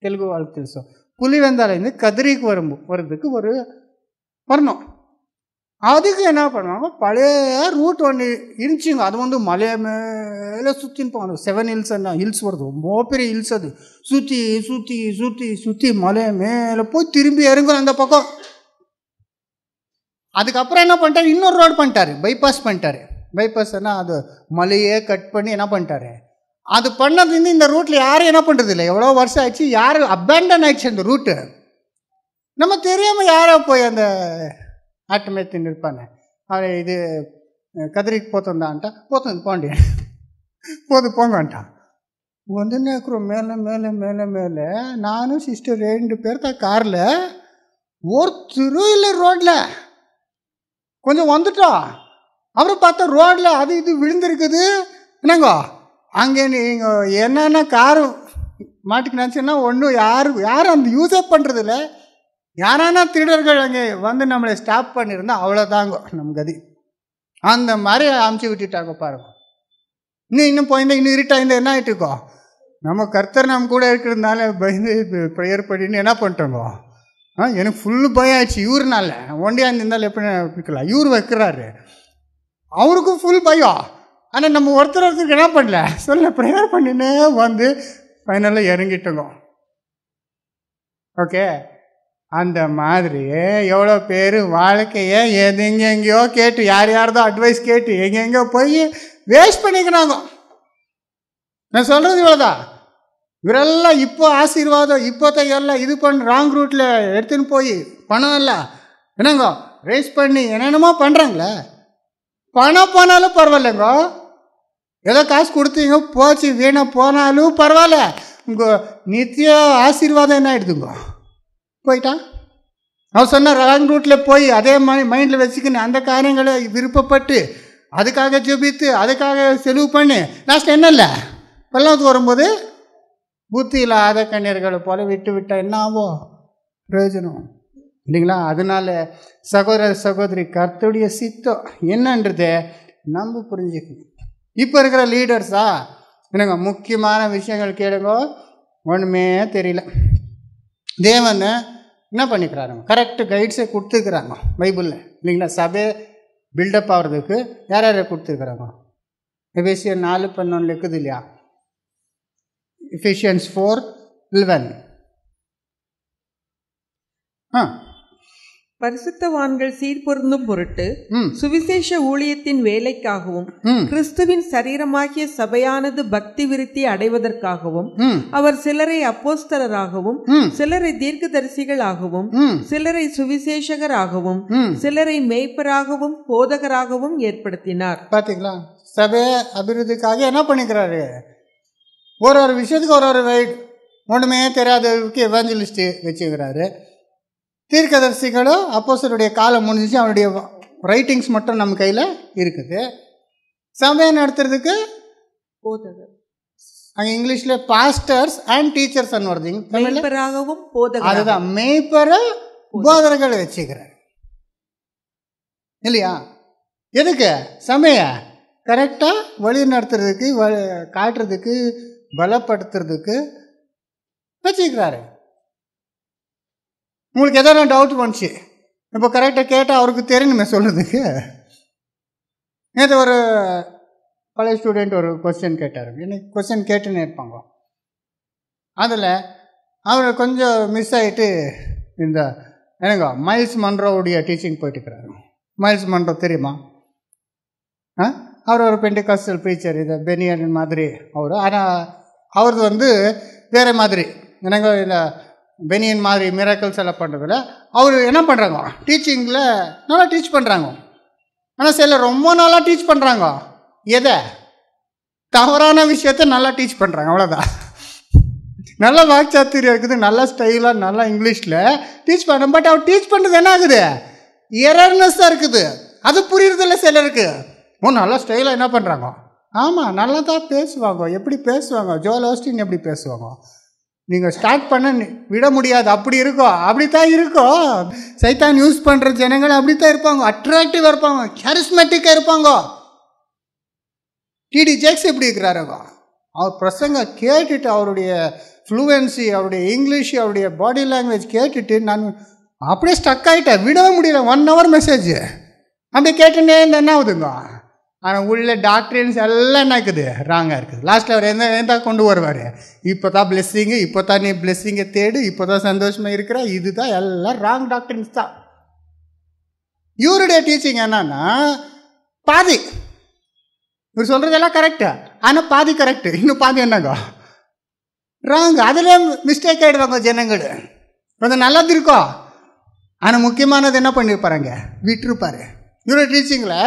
தெலுங்கு வாழ்க்கை తెలుసు, புலிவெந்தலேருந்து கதிரிக்கு வர்றதுக்கு வரணும். அதுக்கு என்ன பண்ணுவாங்க, பழைய ரூட் ஒன்று இருந்துச்சுங்க. அது வந்து மலையை மேலே சுற்றின்னு போவாங்க. 7 ஹில்ஸ் ஹில்ஸ் வருது, ரொம்ப பெரிய ஹில்ஸ். அது சுற்றி சுற்றி சுற்றி சுற்றி மலையை மேலே போய் திரும்பி இறங்கும் அந்த பக்கம். அதுக்கப்புறம் என்ன பண்ணிட்டாரு, இன்னொரு ரோடு பண்ணிட்டாரு, பைபாஸ் பண்ணிட்டாரு. பைபாஸ்னா அது மலையே கட் பண்ணி என்ன பண்ணிட்டாரு. அது பண்ணதுலேருந்து இந்த ரூட்டில் யாரும் என்ன பண்ணுறது இல்லை. எவ்வளோ வருஷம் ஆயிடுச்சு, யாரும் அபேண்டன் ஆயிடுச்சு அந்த ரூட்டு. நம்ம தெரியாமல் யாரோ போய் அந்த ஆட்டமே தின்னுருப்பாங்க. அவன் இது கதிரிக்கு போத்தந்தான்ட்டா, போத்தந்து போண்டி போங்கன்ட்டான். வந்துன்னு இருக்கிறோம் மேலே மேலே மேலே மேலே. நானும் சிஸ்டர் 2 பேர் தான் காரில், ஒருத்தரும் இல்லை ரோட்டில். கொஞ்சம் வந்துட்டோம், அப்புறம் பார்த்தா ரோட்டில் அது இது விழுந்திருக்குது. என்னங்க அங்கே நீங்கள் என்னென்ன காரு மாட்டுக்கு நினச்சின்னா ஒன்றும் யாரும் அந்த யூஸே பண்ணுறதில்ல. யாரானா திருடர்கள் அங்கே வந்து நம்மளை ஸ்டாப் பண்ணியிருந்தா அவ்வளோதாங்க நம்ம கதி. அந்த மாதிரி அமுச்சு விட்டுட்டாங்க பாருங்க. இன்னும் போயிருந்தா இன்னும் இருட்டாயிருந்தா என்ன ஆகிட்டு இருக்கோம். நம்ம கர்த்தர் நம்ம கூட இருக்கிறதுனால பயந்து ப்ரேயர் பண்ணின்னு என்ன பண்ணிட்டோங்க. எனக்கு ஃபுல்லு பயம் ஆயிடுச்சு இவருனால. ஒண்டியாக இருந்தாலும் எப்படி இருக்கலாம், இவர் வைக்கிறாரு, அவருக்கும் ஃபுல் பயம். ஆனால் நம்ம ஒருத்தருக்கு என்ன பண்ணல, சொல்ல ப்ரேயர் பண்ணினே வந்து ஃபைனலாக இறங்கிட்டோங்க. ஓகே, அந்த மாதிரி எவ்வளோ பேர் வாழ்க்கையை எங்கெங்கேயோ கேட்டு, யார்தோ அட்வைஸ் கேட்டு எங்கெங்கோ போய் வேஸ்ட் பண்ணிக்கிறாங்க. நான் சொல்கிறது இவ்வளோதான். இவரெல்லாம் இப்போ ஆசீர்வாதம், இப்போதான் எல்லாம் இது பண்ண ராங் ரூட்டில் எடுத்துன்னு போய் பணம் எல்லாம் என்னங்க ரேஸ் பண்ணி என்னென்னமோ பண்ணுறாங்களே. பணம் போனாலும் பரவாயில்லைங்க, ஏதோ காசு கொடுத்தீங்க போச்சு, வீணாக போனாலும் பரவாயில்ல. உங்கள் நித்திய ஆசீர்வாதம் என்ன ஆகிடுதுங்க, போயிட்டான். அவன் சொன்ன ராங் ரூட்டில் போய் அதே மைண்டில் வச்சுக்கின்னு அந்த காரியங்களை விருப்பப்பட்டு அதுக்காக ஜெபித்து அதுக்காக செலவு பண்ணி லாஸ்ட் என்ன இல்லை, பல்லாவது வரும்போது புத்தி இல்லாத கண்ணீர்களை போல விட்டு விட்டால் என்ன ஆகும், பிரயோஜனம் இல்லைங்களா? அதனால சகோதர சகோதரி, கர்த்தருடைய சித்தம் என்னன்றதை நம்ம புரிஞ்சுக்கணும். இப்போ இருக்கிற லீடர்ஸா என்னங்க முக்கியமான விஷயங்கள் கேளுங்க, ஒன்றுமே தெரியல. தேவன் என்ன பண்ணிக்கிறாங்க, கரெக்டு கைட்ஸை கொடுத்துருக்குறாங்க பைபிளில் இல்லைங்களா? சபை பில்டப் ஆகிறதுக்கு யார் யாரை கொடுத்துருக்குறாங்க? எபேசியர் 4:11 இருக்குது இல்லையா? எஃபேசியன்ஸ் 4:11. பரிசுத்தவான்கள் சீர்பொருந்தும் பொருட்டு சுவிசேஷ ஊழியத்தின் வேலைக்காகவும் கிறிஸ்துவின் சரீரமாகிய சபையானது பக்தி விருத்தி அடைவதற்காகவும் அவர் சிலரை அப்போஸ்தலராகவும் சிலரை தீர்க்கதரிசிகளாகவும் சிலரை சுவிசேஷகராகவும் சிலரை மேய்ப்பராகவும் போதகராகவும் ஏற்படுத்தினார். பாத்தீங்களா? சபை அபிவிருத்திக்காக என்ன பண்ணிக்கிறாரு, ஒரு விஷயத்துக்கு ஒரு வெயிட். ஒன்றுமே தெரியாதவருக்கு எவாஞ்சலிஸ்ட் வச்சுக்கிறாரு. தீர்க்கதரிசிகளும் அப்போஸ்தலருடைய காலம் முடிஞ்சிச்சு, அவருடைய ரைட்டிங்ஸ் மட்டும் நம்ம கையில் இருக்குது. சபையை நடத்துறதுக்கு போதகர், அங்கே இங்கிலீஷில் பாஸ்டர்ஸ் அண்ட் டீச்சர்ஸ் வருது, மேய்ப்பராகவும் போதகர். அதுதான் மேய்ப்பரை போதகர்கள் வச்சுக்கிறார் இல்லையா? எதுக்கு? சபையை கரெக்டாக வழி நடத்துறதுக்கு, காட்டுறதுக்கு, பலப்படுத்துறதுக்கு வச்சுக்கிறாரு. உங்களுக்கு எதாவது டவுட் வந்துச்சு, இப்போ கரெக்டாக கேட்டால் அவருக்கு தெரியணுமே சொல்கிறதுக்கு. நேற்று ஒரு காலேஜ் ஸ்டூடெண்ட் ஒரு கொஸ்டின் கேட்டார். எனக்கு கொஸ்டின் கேட்டுன்னு இருப்பாங்க. அதில் அவர் கொஞ்சம் மிஸ் ஆகிட்டு இந்த என்னங்க மைல்ஸ் மன்ரோவுடைய டீச்சிங் போயிட்டுருக்கிறாரு. மைல்ஸ் மன்ரோ தெரியுமா? அவர் ஒரு பெண்டிகாஸ்டல் ப்ரீச்சர், இது பெனியன் மாதிரி அவர். ஆனால் அவரது வேறு மாதிரி, என்னங்க இந்த பெனியன் மாதிரி மிராக்கிள்ஸ் எல்லாம் பண்ணுறதில்ல. அவர் என்ன பண்ணுறாங்க, டீச்சிங்கில் நல்லா டீச் பண்ணுறாங்க. ஆனால் சில ரொம்ப நல்லா டீச் பண்ணுறாங்க. எதை? தவறான விஷயத்த நல்லா டீச் பண்ணுறாங்க, அவ்வளோதான். நல்ல வாக்சாத்திரியம் இருக்குது, நல்லா ஸ்டைலாக நல்லா இங்கிலீஷில் டீச் பண்ண. பட் அவர் டீச் பண்ணுறது என்ன ஆகுது, எரர்னஸ்ஸாக இருக்குது. அது புரியுறதில்ல சிலருக்கு. நல்லா ஸ்டைலாக என்ன பண்ணுறாங்க, ஆமாம் நல்லா தான் பேசுவாங்க. எப்படி பேசுவாங்க, ஜோல் ஆஸ்டின் எப்படி பேசுவாங்க, நீங்கள் ஸ்டார்ட் பண்ண விட முடியாது. அப்படி இருக்கும், அப்படித்தான் இருக்கும். சைத்தான் யூஸ் பண்ணுற ஜனங்கள் அப்படித்தான் இருப்பாங்க. அட்ராக்டிவாக இருப்பாங்க, கேரிஸ்மேட்டிக்காக இருப்பாங்க. டிடி ஜேக்ஸ் எப்படி இருக்கிறாருங்க? அவர் பிரசங்க கேட்டுட்டு, அவருடைய ஃப்ளூவன்சி, அவருடைய இங்கிலீஷ், அவருடைய பாடி லாங்குவேஜ் கேட்டுட்டு நான் அப்படியே ஸ்டக் ஆகிட்டேன். விடவே முடியல. 1 hour மெசேஜ் அப்படியே கேட்டுட்டே இருந்தால் என்ன ஆகுதுங்க? ஆனால் உள்ள டாக்டரின்ஸ் எல்லாம் என்ன இருக்குது? ராங்காக இருக்குது. லாஸ்ட்டில் அவர் எந்த கொண்டு வருவார்? இப்போ தான் பிளெஸ்ஸிங்கு, இப்போ தான் நீ பிளெஸ்ஸிங்கை தேடு, இப்போ தான் சந்தோஷமாக இருக்கிற, இதுதான் எல்லாம் ராங் டாக்டரின்ஸ் தான். இவருடைய டீச்சிங் என்னன்னா பாதி இவர் சொல்கிறதெல்லாம் கரெக்டு, ஆனால் பாதி கரெக்டு, இன்னும் பாதி என்னங்க ராங். அதில் மிஸ்டேக் ஆகிடுவாங்க ஜனங்கள். கொஞ்சம் நல்லது இருக்கும், ஆனால் முக்கியமானது என்ன பண்ணியிருப்பாருங்க? விட்டுருப்பாரு. இவருடைய டீச்சிங்கில்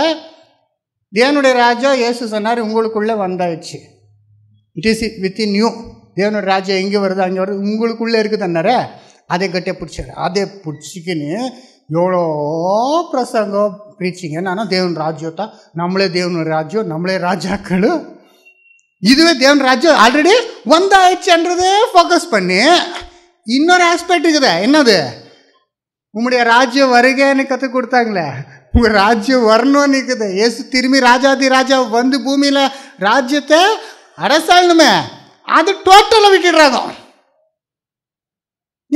தேவனுடைய ராஜ்யம் இயேசு சொன்னார் உங்களுக்குள்ளே வந்தாச்சு. It is within you. தேவனுடைய ராஜ்யம் எங்கே வருது? அங்கே வருது, உங்களுக்குள்ளே இருக்குதுன்னார. அதை கட்டிய பிடிச்சாரு. அதை பிடிச்சிக்கின்னு எவ்வளோ பிரசங்கம் பிரீச்சிங்க. நானும் தேவன் ராஜ்யம் தான், நம்மளே தேவனுடைய ராஜ்யம், நம்மளே ராஜாக்கள், இதுவே தேவன் ராஜ்யம் ஆல்ரெடி வந்தாயிடுச்சுன்றதே ஃபோக்கஸ் பண்ணி இன்னொரு ஆஸ்பெக்ட் இருக்குது. என்னது? உங்களுடைய ராஜ்யம் வருகைன்னு கற்றுக் கொடுத்தாங்களே, உங்கள் ராஜ்யம் வரணும்னு இருக்குது. இயேசு திரும்பி ராஜாதி ராஜா வந்து பூமியில் ராஜ்யத்தை அரசாங்கமே, அது டோட்டலாக விட்டுடுறாங்க.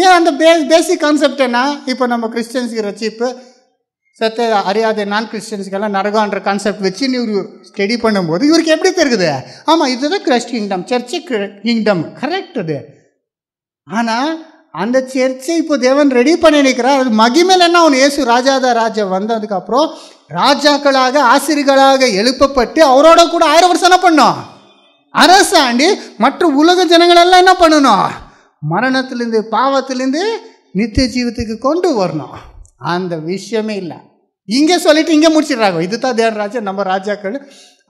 ஏன் அந்த பேசிக் கான்செப்ட் என்ன? இப்போ நம்ம கிறிஸ்டியன்ஸுக்கு ரட்சிப்பு, சத்த அறியாத நான் கிறிஸ்டியன்ஸுக்கெல்லாம் நரகன்ற கான்செப்ட் வச்சு இவர் ஸ்டடி பண்ணும்போது இவருக்கு எப்படி தெரியுது? ஆமாம், இதுதான் Christ kingdom, church kingdom, correct அது. ஆனால் அந்த சர்ச்சை இப்போ தேவன் ரெடி பண்ணி நிற்கிறார். அது மகிமையில் என்ன? அவன் இயேசு ராஜாத ராஜா வந்ததுக்கப்புறம் ராஜாக்களாக ஆசிரியர்களாக எழுப்பப்பட்டு அவரோட கூட 1000 வருஷம் என்ன பண்ணோம்? அரசாண்டி மற்ற உலக ஜனங்களெல்லாம் என்ன பண்ணணும்? மரணத்திலேருந்து பாவத்திலேருந்து நித்திய ஜீவத்துக்கு கொண்டு வரணும். அந்த விஷயமே இல்லை. இங்கே சொல்லிட்டு இங்கே முடிச்சிடுறாங்க. இதுதான் தேவன் ராஜா, நம்ம ராஜாக்கள்.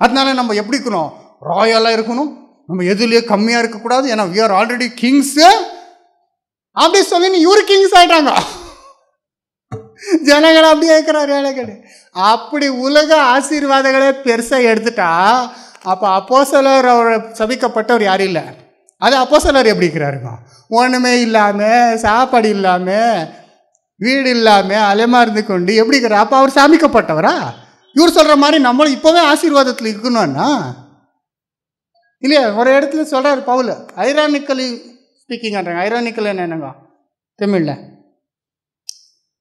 அதனால நம்ம எப்படி இருக்கணும்? ராயலாக இருக்கணும், நம்ம எதுலேயே கம்மியாக இருக்கக்கூடாது, ஏன்னா வி ஆர் ஆல்ரெடி கிங்ஸு அப்படி சொல்லி இவரு கிங்ஸ் ஆயிட்டாங்க. ஜனங்கள் அப்படியே இருக்கிறார் ஏழைகள். அப்படி உலக ஆசீர்வாதங்களே பெருசாக எடுத்துட்டா அப்போ அப்போஸ்தலர் அவர் சபிக்கப்பட்டவர் யாரும் இல்லை. அது அப்போஸ்தலர் எப்படி இருக்கிறாருங்க? ஒன்றுமே இல்லாமல், சாப்பாடு இல்லாமல், வீடு இல்லாமல், அலைமா இருந்து கொண்டு எப்படி இருக்கிறார்? அப்போ அவர் சபிக்கப்பட்டவரா? இவர் சொல்கிற மாதிரி நம்மளும் இப்போவே ஆசீர்வாதத்தில் இருக்கணும்னா இல்லையா? ஒரு இடத்துல சொல்கிறார் பவுல், ஐரானிக்கலி ஸ்பீக்கிங்ன்றாங்க. ஐரானிக்கல் என்னங்க தமிழில்?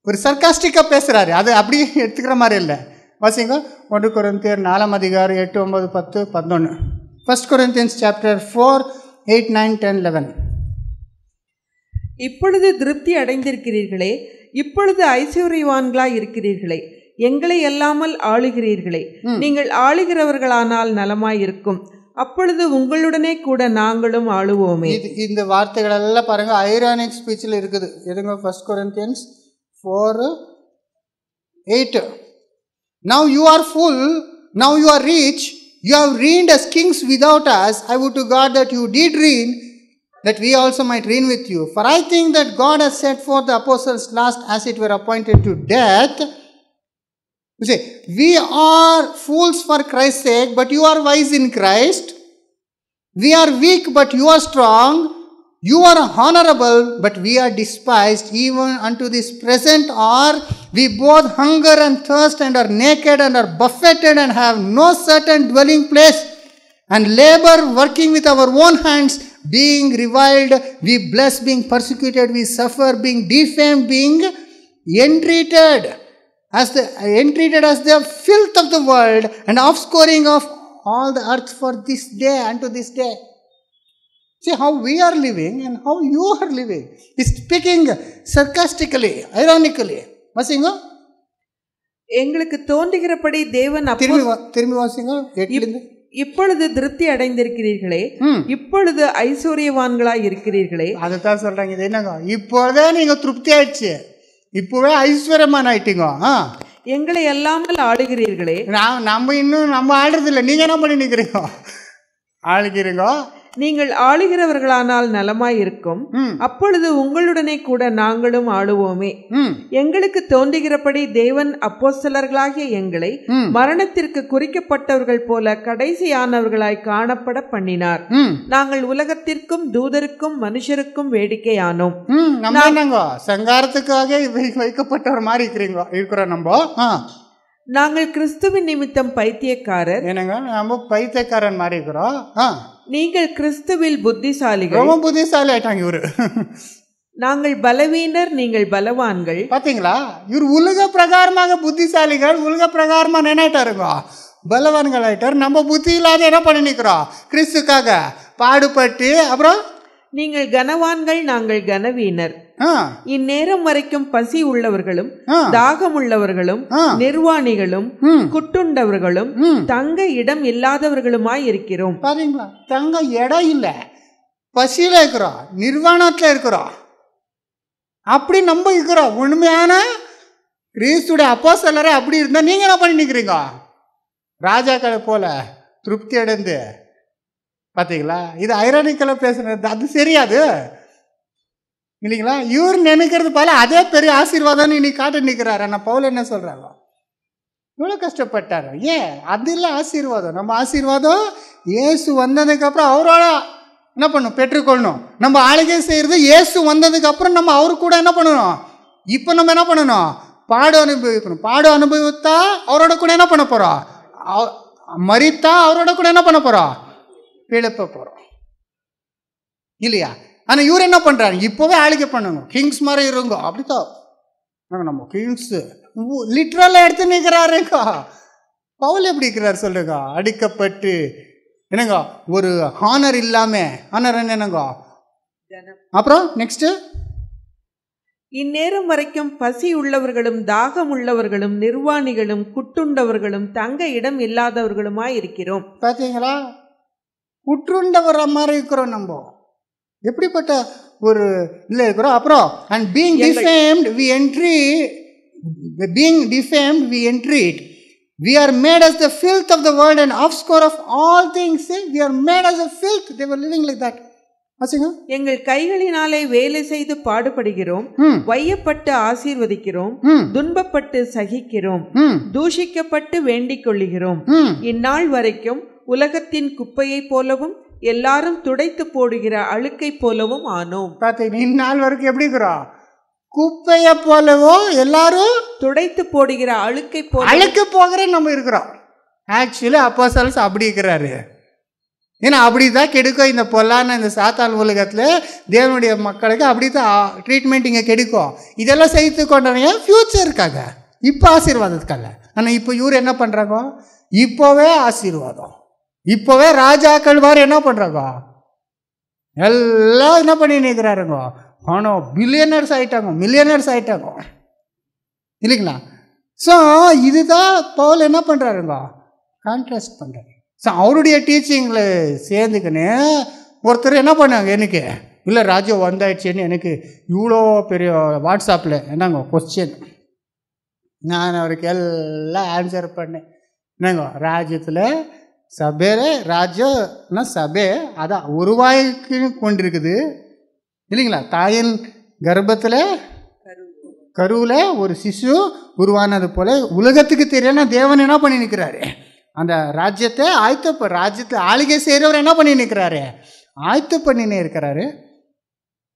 ஒரு சர்காஸ்டிக்காக பேசுகிறாரு. அது அப்படியே எடுத்துக்கிற மாதிரி இல்லை. வாசிங்க 1 கொரிந்தியர் 4 அதிகாரம் 8, 9, 10, 11. 1 Corinthians chapter 4, 8, 9, 10, 11. இப்பொழுது திருப்தி அடைந்திருக்கிறீர்களே, இப்பொழுது ஐஸ்வர்யவான்களாய் இருக்கிறீர்களே, எங்களை அல்லாமல் ஆளுகிறீர்களே, நீங்கள் ஆளுகிறவர்களானால் நலமாயிருக்கும், அப்பொழுது உங்களுடனே கூட நாங்களும் ஆளுவோமே. இந்த வார்த்தைகள் எல்லாம் பாருங்க ஐரானிக் ஸ்பீச்சில் இருக்குது. எதுங்க? 1 Corinthians 4, 8. Now you are full, now you are rich, you have reigned as kings without us. I would to God that you did reign, that we also might reign with you. For I think that God has set forth the apostles last as it were appointed to death. You say, we are fools for Christ's sake, but you are wise in Christ. We are weak, but you are strong. You are honorable, but we are despised. Even unto this present hour, we both hunger and thirst, and are naked, and are buffeted, and have no certain dwelling place, and labor working with our own hands, being reviled, we bless, being persecuted, we suffer, being defamed, being entreated as the filth of the world, and offscouring of all the earth for this day unto this day. See how we are living and how you are living. He's speaking sarcastically, ironically. வாசிங்க. எங்களுக்கு தோன்றுகிறபடி தேவன் திரும்பி வாசிங்க 8. இப்பொழுது திருப்தி அடைந்திருக்கிறீர்களே, இப்பொழுது ஐஸ்வர்யவான்களாய் இருக்கிறீர்களே. அதுதான் சொல்றாங்க. இது என்னங்க? இப்போதே நீங்க திருப்தி ஆயிடுச்சு, இப்போவே ஐஸ்வர்யமான ஆயிட்டீங்க. எங்களை எல்லாமல் ஆளுகிறீர்களே. நம்ம இன்னும் நம்ம ஆடுறது இல்லை, நீங்க என்ன பண்ணி நிற்கிறீங்க? ஆளுகிறீங்க. நீங்கள் ஆளுகிறவர்களானால் நலமாயிருக்கும். அப்பொழுது உங்களுடனே கூட நாங்களும் ஆளுவோமே. எங்களுக்கு தோன்றுகிறபடி தேவன் அப்போஸ்தலர்களாகிய எங்களை மரணத்திற்கு குறிக்கப்பட்டவர்கள் போல கடைசியானவர்களாய் காணப்பட பண்ணினார். நாங்கள் உலகத்திற்கும் தூதருக்கும் மனுஷருக்கும் வேடிக்கையானோம். சங்காரத்துக்காக வைக்கப்பட்டவர் மாதிரி இருக்கிறோம். நாங்கள் கிறிஸ்துவின் நிமித்தம் பைத்தியக்காரர். நம்ம பைத்தியக்காரன் மாதிரி இருக்கிறோம். நீங்கள் கிறிஸ்துவில் புத்திசாலிகள். ரொம்ப புத்திசாலி ஆயிட்டாங்க இவரு. நாங்கள் பலவீனர், நீங்கள் பலவான்கள். பாத்தீங்களா, இவர் உலக பிரகாரமாக புத்திசாலிகள், உலக பிரகாரமா நினைட்டாருங்க, பலவான்கள் ஆயிட்டார். நம்ம புத்தி இல்லாத என்ன பண்ணி நிக்கிறோம், கிறிஸ்துக்காக பாடுபட்டு. அப்புறம் நீங்கள் கனவான்கள், நாங்கள் கனவீனர். இந்நேரம் வரைக்கும் பசி உள்ளவர்களும் தாகம் உள்ளவர்களும் நிர்வாணிகளும் குட்டுண்டவர்களும் தங்க இடம் இல்லாதவர்களுமாய் இருக்கிறோம். பாத்தீங்களா, தங்க இடம் இல்ல, பசியில இருக்கிறோம், நிர்வாணத்துல இருக்கிறோம். அப்படி நம்ம இருக்கிறோம். உண்மையான கிறிஸ்துடைய அப்போஸ்தலரே அப்படி இருந்தா நீங்க என்ன பண்ணி நிக்கிறீங்க, ராஜாக்களை போல திருப்தி அடைந்து. பாத்தீங்களா, இது ஐரானிக்கலா பேசுறது, அது சரியாது இல்லைங்களா? இவர் நினைக்கிறது போல அதே பெரிய ஆசீர்வாதம் இன்னைக்கு காட்டு நிற்கிறாரு. நான் பவுல் என்ன சொல்றாங்க, இவ்வளோ கஷ்டப்பட்டாரு. ஏன் அது இல்லை ஆசீர்வாதம். நம்ம ஆசீர்வாதம் இயேசு வந்ததுக்கு அப்புறம் அவரோட என்ன பண்ணணும், பெற்றுக்கொள்ளணும். நம்ம ஆளுகை செய்யறது இயேசு வந்ததுக்கு அப்புறம் நம்ம அவரு கூட என்ன பண்ணணும். இப்போ நம்ம என்ன பண்ணணும், பாடு அனுபவிக்கணும். பாடு அனுபவித்தா அவரோட கூட என்ன பண்ண போறோம், மரித்தா அவரோட கூட என்ன பண்ண போறோம், பிழைப்ப போறோம் இல்லையா? ஆனால் இவர் என்ன பண்ணுறாரு, இப்போவே ஆளுகை பண்ணுங்க, கிங்ஸ் மாதிரி இருங்க. அப்படித்தான் நம்ம கிங்ஸ் லிட்ரலாக எடுத்து நிற்கிறாருங்க. பவுல் எப்படி இருக்கிறார் சொல்லுங்க, அடிக்கப்பட்டு என்னங்க ஒரு ஹானர் இல்லாமல். ஹானர் என்னங்க, அப்புறம் நெக்ஸ்ட், இந்நேரம் வரைக்கும் பசி உள்ளவர்களும் தாகம் உள்ளவர்களும் நிர்வாணிகளும் குட்டுண்டவர்களும் தங்க இடம் இல்லாதவர்களுமாய் இருக்கிறோம். பார்த்தீங்களா, குற்றுண்டவர மாதிரி இருக்கிறோம் நம்ம. எப்படிப்பட்ட ஒரு இல்லை இருக்கிறோம். அப்புறம் and being defamed we entreat. We are made as the filth of the world and offscore of all things. We are made as a filth. They were living like that. எங்கள் கைகளினாலே வேலை செய்து பாடுபடுகிறோம், வையப்பட்டு ஆசீர்வதிக்கிறோம், துன்பப்பட்டு சகிக்கிறோம், தூஷிக்கப்பட்டு வேண்டிக் கொள்ளுகிறோம். இந்நாள் வரைக்கும் உலகத்தின் குப்பையை போலவும் எல்லாரும் துடைத்து போடுகிற அழுக்கை போலவும் ஆனோம். பார்த்தீங்கன்னா இந்நாள் வரைக்கும் எப்படி இருக்கிறோம், குப்பைய போலவோ எல்லாரும் துடைத்து போடுகிற அழுக்கை போல அழுக்கு போகிற நம்ம இருக்கிறோம். ஆக்சுவலி அப்போஸ்தலர் அப்படி இருக்கிறாரு. ஏன்னா அப்படிதான் கெடுக்கும் இந்த பொல்லான இந்த சாத்தான் உலகத்துல தேவனுடைய மக்களுக்கு அப்படித்தான் ட்ரீட்மெண்ட் இங்க கெடுக்கும். இதெல்லாம் செய்து கொண்டவங்க ஃபியூச்சருக்காக, இப்போ ஆசீர்வாதத்துக்காக. ஆனால் இப்போ இவர் என்ன பண்றாங்க, இப்போவே ஆசீர்வாதம், இப்போவே ராஜாக்கள் வார் என்ன பண்றாங்க, எல்லாம் என்ன பண்ணி நிற்கிறாருங்க, பணம் பில்லியனர்ஸ் ஆயிட்டாங்க, மில்லியனர்ஸ் ஆயிட்டாங்க இல்லைங்களா? ஸோ இதுதான் பவுல் என்ன பண்றாருங்க, கான்ட்ராஸ்ட் பண்றாரு. ஸோ அவருடைய டீச்சிங்கில் சேர்ந்துக்கின்னு ஒருத்தர் என்ன பண்ணாங்க, எனக்கு இல்லை ராஜ்யம் வந்தாயிடுச்சுன்னு எனக்கு இவ்வளோ பெரிய வாட்ஸ்அப்பில் என்னங்க கொஸ்டின். நான் அவருக்கு எல்லாம் ஆன்சர் பண்ணேன். என்னங்க ராஜ்யத்தில் சபையில், ராஜ்யம்னா சபை அதான் உருவாக்கி கொண்டிருக்குது இல்லைங்களா? தாயின் கர்ப்பத்தில் கருவில் ஒரு சிசு உருவானது போல உலகத்துக்கு தெரியலன்னா தேவன் என்ன பண்ணி நிற்கிறாரு, அந்த ராஜ்யத்தை ராஜ்யத்தை ஆளுகை செய்கிறவர் என்ன பண்ணி நிற்கிறாரு, ஆயத்து பண்ணினே இருக்கிறாரு.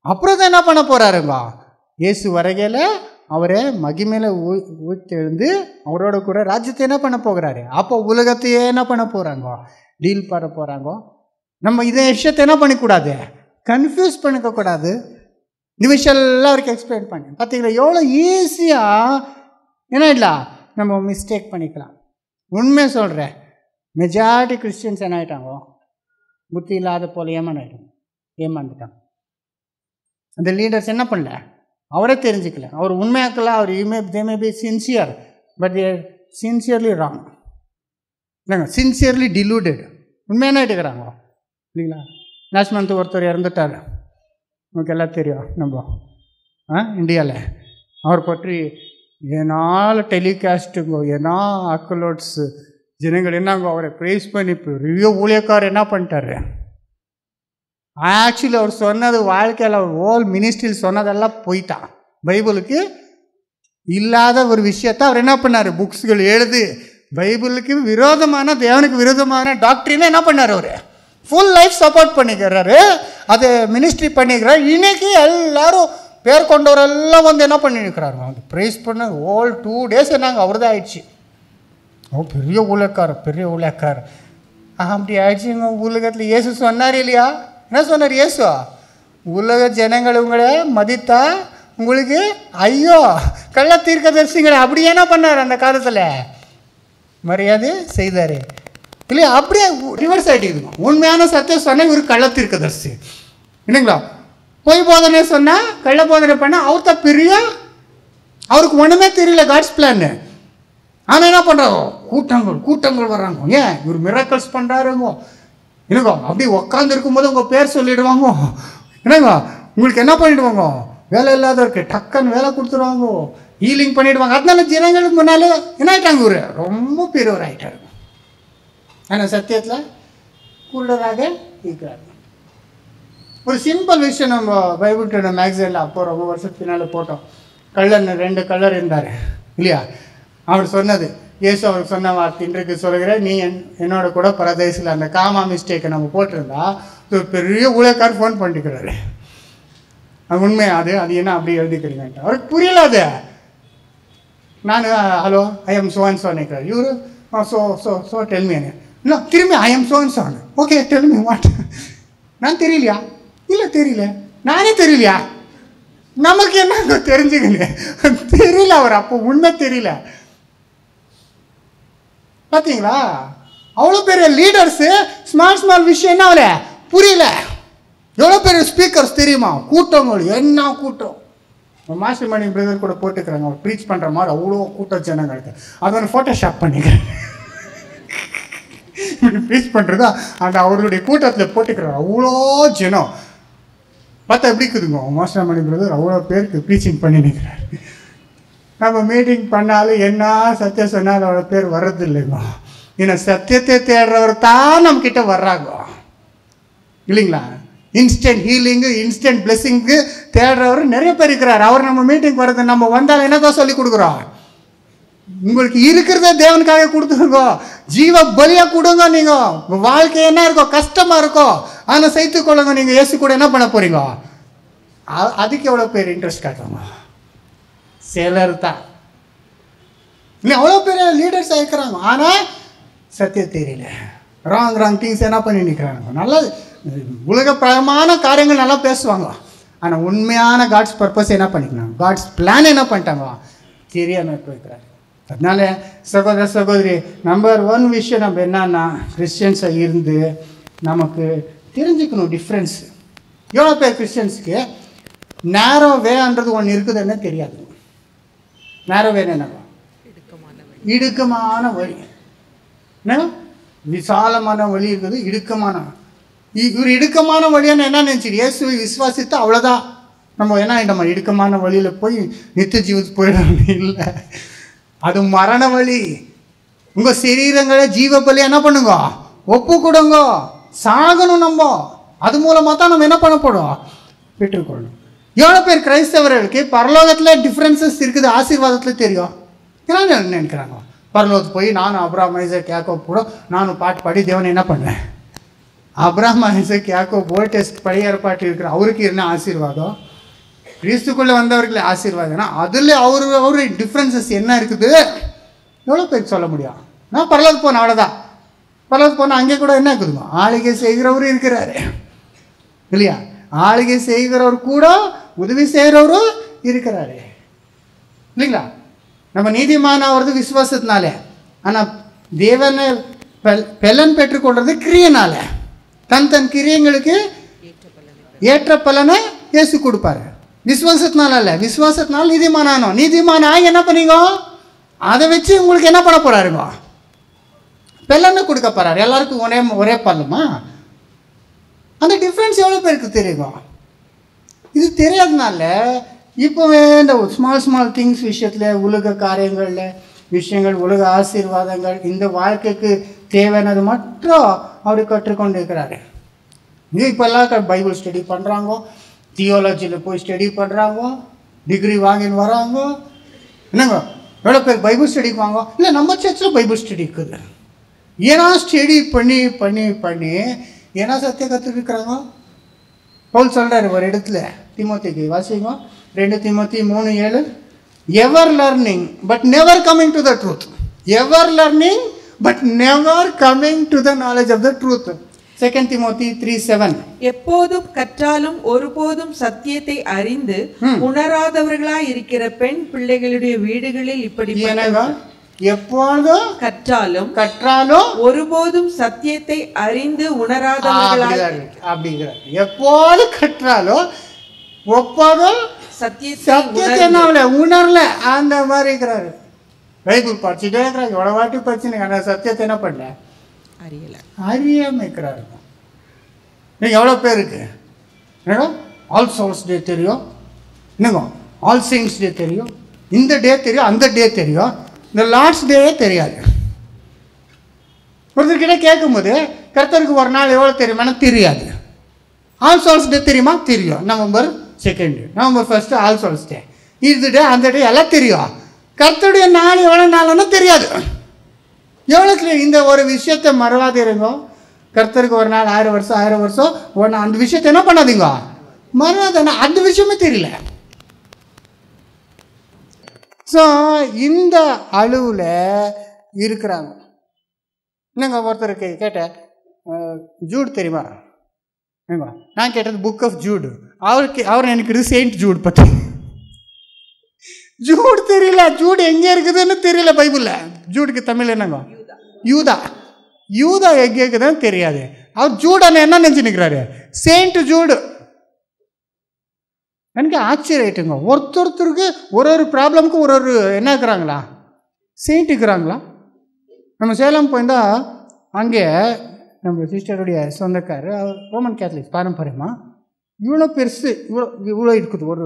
அப்புறம் தான் என்ன பண்ண போறாருங்க, இயேசு வரைகையில் அவரை மகிமையில ஊத்தெழுந்து அவரோட கூட ராஜ்யத்தை என்ன பண்ண போகிறாரு. அப்போ உலகத்தையே என்ன பண்ண போறாங்க, டீல் பண்ண போறாங்க. நம்ம இதை விஷயத்தை என்ன பண்ணிக்கூடாது, கன்ஃபியூஸ் பண்ணிக்க கூடாது. இந்த விஷயம்லாம் அவருக்கு எக்ஸ்பிளைன் பண்ணி பார்த்தீங்களா, எவ்வளோ ஈஸியாக என்ன இல்லை நம்ம மிஸ்டேக் பண்ணிக்கலாம். உண்மையை சொல்கிறேன், மெஜாரிட்டி கிறிஸ்டியன்ஸ் என்ன ஆகிட்டாங்க, புத்தி இல்லாத போல ஏமாந்துட்டாங்க. அந்த லீடர்ஸ் என்ன பண்ணல, அவரே தெரிஞ்சுக்கல, அவர் உண்மையாக்கல. அவர் they may be sincere but they're sincerely wrong, இல்லைங்க சின்சியர்லி டிலூடட். உண்மையான எடுக்கிறாங்க இல்லைங்களா? லாஸ்ட் மந்த் ஒருத்தர் இறந்துட்டார், நமக்கு எல்லாம் தெரியும். நம்ம இந்தியாவில் அவர் பற்றி ஏனால் டெலிகாஸ்ட்டுங்கோ, ஏன்னா அக்கலோட்ஸு ஜனங்கள் என்னங்கோ அவரை ப்ரைஸ் பண்ணி பெரிய ஊழியக்காரர் என்ன பண்ணிட்டாரு, ஆக்சுவலி அவர் சொன்னது வாழ்க்கையில் அவர் ஹோல் மினிஸ்ட்ரியில் சொன்னதெல்லாம் போயிட்டான். பைபிளுக்கு இல்லாத ஒரு விஷயத்தை அவர் என்ன பண்ணார், புக்ஸ்கள் எழுது பைபிளுக்கு விரோதமான, தேவனுக்கு விரோதமான டாக்டரினை என்ன பண்ணார், அவர் ஃபுல் லைஃப் சப்போர்ட் பண்ணிக்கிறாரு, அது மினிஸ்ட்ரி பண்ணிக்கிறார். இன்னைக்கு எல்லாரும் பேர் கொண்டவரெல்லாம் வந்து என்ன பண்ணிருக்கிறாரு, அவங்க ப்ரைஸ் பண்ண ஹோல் 2 days என்னங்க அவர் தான் ஆயிடுச்சு. ஓ பெரிய ஊழியக்காரர் அப்படி ஆயிடுச்சுங்க உலகத்தில். இயேசு சொன்னார் இல்லையா, என்ன சொன்னார் இயேசு, உலக ஜனங்கள் உங்களை மதித்தா உங்களுக்கு ஐயோ கள்ள தீர்க்கதரிசிங்களை அப்படி என்ன பண்ணார் அந்த காலத்தில், மரியாதை செய்தார் இல்லையா. அப்படியே ரிவர்ஸ் ஆகிட்டு உண்மையான சத்தியம் சொன்னால் இவர் கள்ள தீர்க்கதரிசி இல்லைங்களா. பொய் போதனை சொன்னால் கள்ள போதனை பண்ணால் அவர் தான் பெரிய, அவருக்கு ஒன்றுமே தெரியல காட்ஸ் பிளான். ஆனால் என்ன பண்ணுறாங்க, கூட்டங்கள் வர்றாங்க. ஏன் இவர் மிராக்கிள்ஸ் பண்ணுறாருங்க என்னங்கோ, அப்படி உட்காந்து இருக்கும்போது உங்கள் பேர் சொல்லிடுவாங்க என்னங்க, உங்களுக்கு என்ன பண்ணிடுவாங்க, வேலை இல்லாதவருக்கு டக்குன்னு வேலை கொடுத்துருவாங்க, ஹீலிங் பண்ணிவிடுவாங்க. அதனால ஜனங்களுக்கு முன்னாலே என்ன ஆகிட்டாங்க, இவர் ரொம்ப பெரியவர் ஆகிட்டாரு. ஆனால் சத்தியத்தில் குருடராக இருக்கிறார். ஒரு சிம்பிள் விஷயம் நம்ம பைபிள் டுடே மேக்சினில் அப்போ ரொம்ப வருஷத்துக்கு பின்னால் போட்டோம். 2 கள்ளர் இருந்தார் இல்லையா. அவர் சொன்னது இயேசு அவருக்கு சொன்ன வார்த்தை இன்றைக்கு சொல்கிறேன், நீ என்னோட கூட பரதேசில் அந்த காமா மிஸ்டேக்கை நம்ம போட்டிருந்தா ஒரு பெரிய ஊழியக்கார் ஃபோன் பண்ணிக்கிறாரு. அது உண்மை, அது என்ன அப்படி எழுதிக்கிறீங்கன்ட்டு அவருக்கு புரியல. அது நான் hello I am so and so நினைக்கிறார் இவரு. ஸோ டெல்மி இல்லை திரும்பி ஐ எம் சோ அண்ட் சோன்னு. ஓகே டெல்மி வாட், நான் தெரியலையா, இல்லை தெரியல, நானே தெரியலையா, நமக்கு என்ன தெரிஞ்சுக்கல, தெரியல. அவர் அப்போ உண்மை தெரியல. பார்த்தீங்களா, அவ்வளோ பெரிய லீடர்ஸு ஸ்மால் விஷயம் என்ன அவளை புரியல. எவ்வளோ பெரிய ஸ்பீக்கர்ஸ் தெரியுமா, கூட்டங்கள் என்ன கூட்டம். மாஸ்டர் மணி பிரதர் கூட போட்டுக்கிறாங்க, அவர் ப்ரீச் பண்ணுற மாதிரி அவ்வளோ கூட்டம் ஜனங்களுக்கு. அது ஒரு ஃபோட்டோஷாப் பண்ணிக்கிறேன் ப்ரீச் பண்ணுறதா அந்த அவருடைய கூட்டத்தில் போட்டுக்கிறார். அவ்வளோ ஜனம் பார்த்தா எப்படி இருக்குதுங்க, மாஸ்டர் மணி பிரதர் அவ்வளோ பேருக்கு ப்ரீச்சிங் பண்ணி நிற்கிறார். நம்ம மீட்டிங் பண்ணாலும் என்ன சத்தியம் சொன்னாலும் அவ்வளோ பேர் வர்றது இல்லைங்க. ஏன்னா சத்தியத்தை தேடுறவர் தான் நம்மக்கிட்ட வர்றாங்க இல்லைங்களா. இன்ஸ்டன்ட் ஹீலிங்கு, இன்ஸ்டன்ட் பிளெஸிங்கு தேடுறவர் நிறைய பேர் இருக்கிறார். அவர் நம்ம மீட்டிங் வர்றது நம்ம வந்தாலும் என்னதான் சொல்லி கொடுக்குறோம், உங்களுக்கு இருக்கிறத தேவனுக்காக கொடுத்துருங்க, ஜீவ பலியாக கொடுங்க. நீங்கள் வாழ்க்கை என்ன இருக்கோ கஷ்டமாக இருக்கோ ஆனால் சேர்த்து கொள்ளுங்க. நீங்கள் இயேசு கூட என்ன பண்ண போகிறீங்க, அதுக்கு எவ்வளோ பேர் இன்ட்ரெஸ்ட் காட்டுறாங்க, சிலர் தான். இல்லை அவ்வளோ பெரிய லீடர்ஸ் ஆகிக்கிறாங்க ஆனால் சத்தியம் தெரியல, ராங் திங்ஸ் என்ன பண்ணி நிற்கிறாங்க. நல்லா உலகப்பிரமான காரியங்கள் நல்லா பேசுவாங்க ஆனால் உண்மையான காட்ஸ் பர்பஸ் என்ன பண்ணிக்கிறாங்க, காட்ஸ் பிளான் என்ன பண்ணிட்டாங்க தெரியாமல் போய்க்கிறாங்க. அதனால சகோதர சகோதரி, நம்பர் 1 விஷயம் நம்ம என்னன்னா கிறிஸ்டியன்ஸாக இருந்து நமக்கு தெரிஞ்சுக்கணும் டிஃப்ரென்ஸ். எவ்வளோ பேர் கிறிஸ்டியன்ஸுக்கு நேரோ வேன்றது ஒன்று இருக்குதுன்னு தெரியாது. நேரோ வேன் என்ன, இடுக்கமான வழி, என்ன விசாலமான வழி இருக்குது, இடுக்கமான. இவர் இடுக்கமான வழியான என்ன நினச்சிட்டு இயேசுவை விசுவாசித்து அவ்வளோதான் நம்ம என்ன ஆகிட்டோமா, இடுக்கமான வழியில் போய் நித்திய ஜீவத்துக்கு போயிடணும். இல்லை, அது மரண வழி. உங்கள் சரீரங்களை ஜீவ பலி என்ன பண்ணுங்க, ஒப்பு கொடுங்க, சாகணும் நம்ம. அது மூலமாக தான் நம்ம என்ன பண்ண போகிறோம், பெற்றுக்கொள்ளணும். எவ்வளோ பேர் கிரைஸ்தவர்களுக்கு பரலோகத்தில் டிஃப்ரென்சஸ் இருக்குது, ஆசீர்வாதத்தில் தெரியும். என்ன நினைக்கிறாங்க, பரலோகத்துக்கு போய் நானும் அப்ராம் ஐசக் யாக்கோப் கூட நானும் பாட்டு பாடி தேவனை என்ன பண்ணேன். அப்ராம் ஐசக் யாக்கோப் ஓல்ட் டெஸ்ட் பழைய ஏற்பாட்டு இருக்கிற அவருக்கு என்ன ஆசீர்வாதம், கிறிஸ்துக்குள்ளே வந்தவர்களே ஆசீர்வாதம்னா அதில் அவரு டிஃப்ரென்சஸ் என்ன இருக்குது எவ்வளோ பேருக்கு சொல்ல முடியும். நான் பரலோகத்துக்கு போனேன் அவ்வளோதான். பரலோகத்துக்கு போனால் அங்கே கூட என்ன இருக்குதுங்க, ஆளுகை செய்கிறவரும் இருக்கிறாரு இல்லையா. ஆளுகை செய்கிறவர் கூட உதவி செய்கிறவரும் இருக்கிறாரு இல்லைங்களா. நம்ம நீதிமான ஆகிறது விசுவாசத்தினால, ஆனால் தேவனை பலன் பெற்றுக்கொள்வது கிரியனால. தன் கிரியங்களுக்கு ஏற்ற பலனை இயேசு கொடுப்பாரு. விசுவாசத்தினால இல்லை, விசுவாசத்தினால நீதிமானோ. நீதிமான என்ன பண்ணீங்க, அதை வச்சு உங்களுக்கு என்ன பண்ண போறாருங்க, பலனை கொடுக்க போறாரு. எல்லாருக்கும் ஒரே பலமா. அந்த டிஃப்ரென்ஸ் எவ்வளோ பேருக்கு தெரியுங்க. இது தெரியாதனால இப்போவே இந்த ஸ்மால் திங்ஸ் விஷயத்தில், உலக காரியங்களில் விஷயங்கள், உலக ஆசீர்வாதங்கள், இந்த வாழ்க்கைக்கு தேவையானது மட்டும் அவர் கற்றுக்கொண்டு இருக்கிறாரு. இப்போல்லாம் பைபிள் ஸ்டடி பண்ணுறாங்க, தியோலஜியில் போய் ஸ்டடி பண்ணுறாங்க, டிகிரி வாங்கின்னு வராங்க. என்னங்க எவ்வளோ பேர் பைபிள் ஸ்டடிக்கு வாங்க? இல்லை, நம்ம சர்ச்சில் பைபிள் ஸ்டடி இருக்குது. ஏன்னா ஸ்டடி பண்ணி பண்ணி பண்ணி ஏன்னா சத்தியம் கற்றுக்கிறாங்க. பவுல் சொல்கிறாரு ஒரு இடத்துல தீமோத்தேயுக்கு, வாசிங்க 2 Timothy 3:7, ever learning but never coming to the truth. Ever learning but never coming to the knowledge of the truth. 2 Timothy 3:7, எப்போதும் கற்றாலும் ஒருபோதும் சத்தியத்தை அறிந்து உணராதவர்களாய் இருக்கிற பெண் பிள்ளைகளுடைய வீடுகளில் இப்படி எப்போதும் கற்றாலும் ஒருபோதும் சத்தியத்தை அறிந்து உணராதவர்களாய் அப்படிங்கிறார். எப்போதும் கற்றாலும் ஒப்போதும் சத்தியத்தை உணரல அந்த மாதிரி இருக்கிறாரு. பைபிள் படிச்சுட்டே இருக்கிறாங்க, எவ்வளோ வாட்டி படிச்சுன்னு அந்த சத்தியத்தை என்ன பண்ணல, அறியாம இருக்கிறாரு. நீங்கள் எவ்வளோ பேருக்கு என்னங்க ஆல் சோல்ஸ் டே தெரியும், என்னங்க ஆல் செயின்ட்ஸ் டே தெரியும், இந்த டே தெரியும், அந்த டே தெரியும், இந்த லார்ட்ஸ் டேவே தெரியாது. ஒருத்தர்கிட்ட கேட்கும்போது கர்த்தருக்கு ஒரு நாள் எவ்வளோ தெரியுமா தெரியாது. ஆல் சோல்ஸ் டே தெரியுமா? தெரியும். November 2, November 1 ஆல் சோல்ஸ் டே, இது டே அந்த டே எல்லாம் தெரியும். கர்த்தருடைய நாள் எவ்வளோ நாள்னா தெரியாது. எவ்வளோ இந்த ஒரு விஷயத்தை மறவாதீருங்க. கர்த்தருக்கு ஒரு நாள் 1000 வருஷம் 1000 வருஷம் ஒன்று, அந்த விஷயத்தை என்ன பண்ணாதீங்க, மறவாதனா, அந்த விஷயமே தெரியல. ஸோ இந்த அளவில் இருக்கிறாங்க. என்னங்க ஒருத்தருக்கு கேட்டேன், ஜூட் தெரியுமா? நான் கேட்டது புக் ஆஃப் ஜூட். அவர் எனக்கு செயின்ட் ஜூட் பற்றி. ஜூட் தெரியல, ஜூட் எங்கே இருக்குதுன்னு தெரியல பைபிளில். ஜூடுக்கு தமிழ் என்னங்க? யூதா. யூதா எங்கே இருக்குதுன்னு தெரியாது. அவர் ஜூடான என்ன நினச்சி நிற்கிறாரு, செயின்ட் ஜூடு. எனக்கு ஆச்சரியாயிட்டுங்க. ஒருத்தருக்கு ஒரு ப்ராப்ளமுக்கு ஒரு என்ன இருக்கிறாங்களா, செயின்ட் இருக்கிறாங்களா. நம்ம சேலம் போயிருந்தால் அங்கே நம்ம சிஸ்டருடைய சொந்தக்காரர், அவர் ரோமன் கேத்தலிக் பாரம்பரியமாக இவ்வளோ பெருசு, இவ்வளோ இருக்குது, ஒரு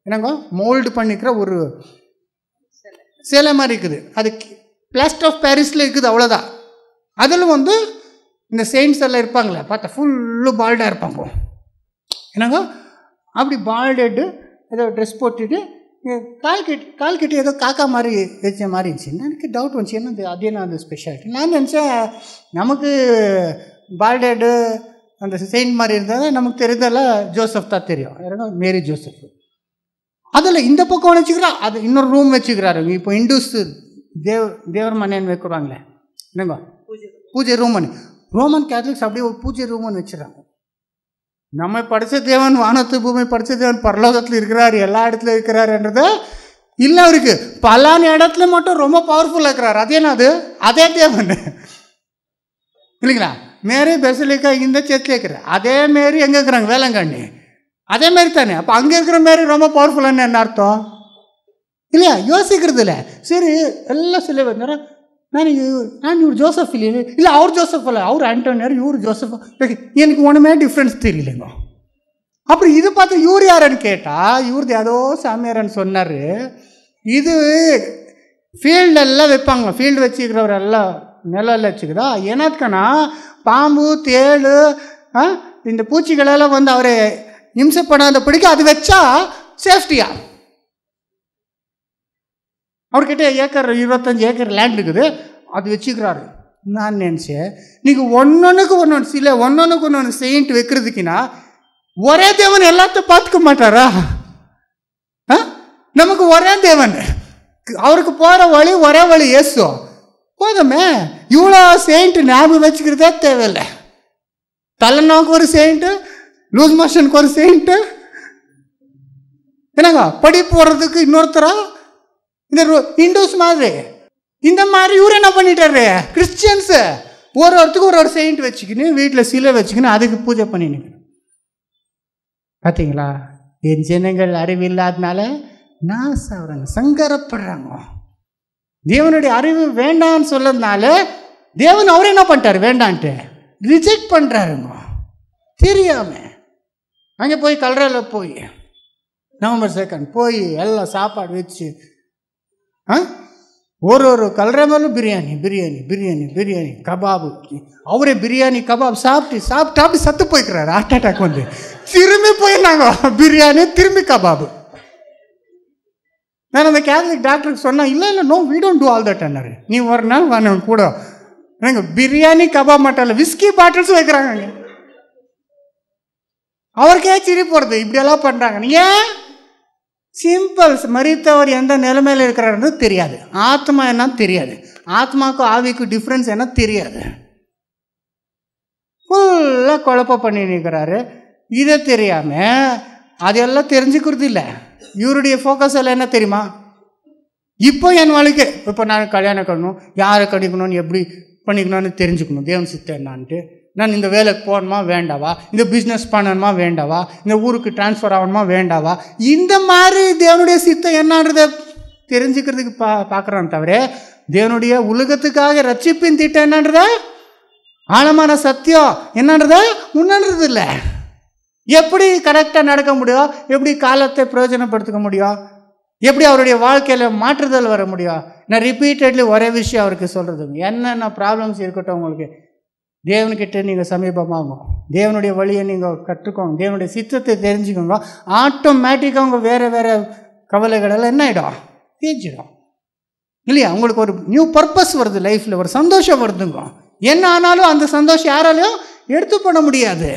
என்னங்க மோல்டு பண்ணிக்கிற ஒரு சேலை மாதிரி இருக்குது. அது பிளாஸ்டர் ஆஃப் பாரிஸில் இருக்குது, அவ்வளோதான். அதில் இந்த செயின்ட்ஸ் எல்லாம் இருப்பாங்களே, பார்த்தா ஃபுல்லு பால்டாக இருப்பாங்க. என்னங்க அப்படி பால்டெட்டு ஏதோ ட்ரெஸ் போட்டுட்டு கால் கிட்ட ஏதோ காக்கா மாதிரி வச்ச மாதிரி இருந்துச்சு. எனக்கு டவுட் வந்துச்சு, என்ன அது என்ன அந்த ஸ்பெஷாலிட்டி. நான் நினச்சேன் நமக்கு பால்டெட்டு அந்த செயின்ட் மாதிரி இருந்தால் நமக்கு தெரிந்ததெல்லாம் ஜோசப் தான் தெரியும், யாருங்க மேரி ஜோசப். அதில் இந்த பக்கம் வச்சுக்கிறா, அது இன்னொரு ரூம் வச்சுக்கிறாரு. இப்போ இண்டூஸ் தேவர் மன்னன் வைக்கிறாங்களே, என்னங்க பூஜை ரூம். ரோமன் கேத்தலிக்ஸ் அப்படியே ஒரு பூஜை ரூம்னு வச்சுறாங்க. நம்ம படித்த தேவன் வானத்து பூமி படித்த தேவன் பரலோகத்தில் இருக்கிறார், எல்லா இடத்துல இருக்கிறாருன்றத இல்லை, அவருக்கு பலான இடத்துல மட்டும் ரொம்ப பவர்ஃபுல்லாக இருக்கிறார். அதே என்னது, அதே தேவன் இல்லைங்களா. மேரி பெசலிக்கா இந்த சேர்த்துல இருக்கிற அதே மாரி எங்கே இருக்கிறாங்க, வேளாங்கண்ணி, அதே மாரி தானே. அப்போ அங்கே இருக்கிற மாரி ரொம்ப பவர்ஃபுல்லான என்ன அர்த்தம் இல்லையா? யோசிக்கிறது இல்லை. சரி எல்லாம் சொல்ல வந்தார, நான் இவர் ஜோசப் இல்லை, அவர் ஜோசப் இல்லை, அவர் ஆண்டோனியார், இவர் ஜோசப். எனக்கு ஒன்றுமே டிஃப்ரென்ஸ் தெரியலைங்க. அப்புறம் இது பார்த்து இவர் யாருன்னு கேட்டால், இவரது ஏதோ சாமியாரன்னு சொன்னார். இது ஃபீல்டெல்லாம் வைப்பாங்க, ஃபீல்டு வச்சுக்கிறவர் எல்லாம் நிலம் வச்சுக்குதா, என்னத்துக்குன்னா பாம்பு தேள் இந்த பூச்சிகளெல்லாம் அவரை இம்சப்படாத பிடிக்க அது வச்சா சேஃப்டியா. அவர்கிட்ட ஏக்கர் 25 ஏக்கர் லேண்ட் இருக்குது, அது வச்சுக்கிறாரு. நான் நினச்சேன், நீங்கள் ஒன்னொன்றுக்கு ஒன்று சில ஒன்னொன்றுக்கு ஒன்று செயின்ட் வைக்கிறதுக்குன்னா ஒரே தேவன் எல்லாத்தையும் பார்த்துக்க மாட்டாரா? நமக்கு ஒரே தேவன், அவருக்கு போகிற வழி ஒரே வழி இயேசு போதுமே. இவ்வளோ செயின்ட் ஞாபகம் வச்சுக்கிறதே தேவையில்லை. தலைநோக்கு ஒரு செயின்ட்டு, லூஸ் மோஷனுக்கு ஒரு செயின்ட்டு, என்னங்க படி போடுறதுக்கு இன்னொருத்தரா, இந்த இண்டூஸ் மாதிரி இந்த மாதிரி இவரு என்ன பண்ணிட்டாரு, கிறிஸ்டியன்ஸு ஒருத்தருக்கு ஒரு செயின்ட் வச்சுக்கின்னு வீட்டில் சிலை வச்சுக்கின்னு அதுக்கு பூஜை பண்ணின்னு. பார்த்தீங்களா, என் ஜனங்கள் அறிவில்லாதனால நான் சாப்பிட்றாங்க, சங்கரப்படுறாங்க. தேவனுடைய அறிவு வேண்டான்னு சொல்லதுனால தேவன் அவரே என்ன பண்ணிட்டாரு, வேண்டான்ட்டு ரிஜெக்ட் பண்ணுறாருங்க தெரியாம. அங்கே போய் கல்ராவில் போய் November 2 போய் எல்லாம் சாப்பாடு வச்சு ஒரு கல்ற மேலும் பிரியாணி பிரியாணி பிரியாணி பிரியாணி கபாபு. அவரே பிரியாணி கபாப் சாப்பிட்டு அப்படி சத்து போய்க்கிறாரு. ஹார்ட் அட்டாக் வந்து திரும்பி போயிருந்தாங்க பிரியாணி திரும்பி கபாபு. நான் அந்த கேத்தலிக் டாக்டருக்கு சொன்னேன், இல்லை no we don't do all that அண்ணாரு. நீ ஒரு நாள் வாங்க கூட எனக்கு பிரியாணி கபாப் மட்டும் இல்லை விஸ்கி பாட்டில்ஸ் வைக்கிறாங்க. அவருக்கே சிரி போடுறது இப்படியெல்லாம் பண்ணுறாங்க. ஏன்? சிம்பிள். மரித்தவர் எந்த நிலைமையில் இருக்கிறாருன்னு தெரியாது. ஆத்மா என்ன தெரியாது. ஆத்மாவுக்கும் ஆவிக்கும் டிஃப்ரென்ஸ் என்ன தெரியாது. ஃபுல்லாக குழப்பம் பண்ணி நிற்கிறாரு. இதை தெரியாமல் அதெல்லாம் தெரிஞ்சுக்கிறது இல்லை. இவருடைய ஃபோக்கஸ் எல்லாம் என்ன தெரியுமா? இப்போ என் வாழ்க்கை இப்போ நான் கல்யாணம் பண்ணணும், யாரை கடிக்கணும்னு எப்படி பண்ணிக்கணும்னு தெரிஞ்சுக்கணும், தேவன் சித்தம் என்னான்ட்டு. நான் இந்த வேலைக்கு போகணுமா வேண்டாவா, இந்த பிஸ்னஸ் பண்ணணுமா வேண்டாவா, இந்த ஊருக்கு டிரான்ஸ்ஃபர் ஆகணுமா வேண்டாவா, இந்த மாதிரி தேவனுடைய சித்தம் என்னன்றதை தெரிஞ்சுக்கிறதுக்கு பார்க்குறான்னு தவிர தேவனுடைய உலகத்துக்காக ரட்சிப்பின் திட்டம் என்னன்றத ஆழமான சத்தியம் என்னன்றத உணர்றது இல்லை. எப்படி கரெக்டாக நடக்க முடியும், எப்படி காலத்தை பிரயோஜனப்படுத்திக்க முடியும், எப்படி அவருடைய வாழ்க்கையில் மாற்றுதல் வர முடியும். நான் ரிப்பீட்டட்லி ஒரே விஷயம் அவருக்கு சொல்கிறது, என்னென்ன ப்ராப்ளம்ஸ் இருக்கட்டும் உங்களுக்கு தேவன்கிட்ட நீங்கள் சமீபமாகும், தேவனுடைய வழியை நீங்கள் கற்றுக்கோங்க, தேவனுடைய சித்தத்தை தெரிஞ்சுக்கோங்க. ஆட்டோமேட்டிக்காக உங்கள் வேறு வேறு கவலைகளெல்லாம் என்ன ஆகிடும், தீர்ச்சிடும் இல்லையா? உங்களுக்கு ஒரு நியூ பர்பஸ் வருது, லைஃப்பில் ஒரு சந்தோஷம் வருதுங்க. என்ன ஆனாலும் அந்த சந்தோஷம் யாராலையும் எடுத்து பண்ண முடியாது.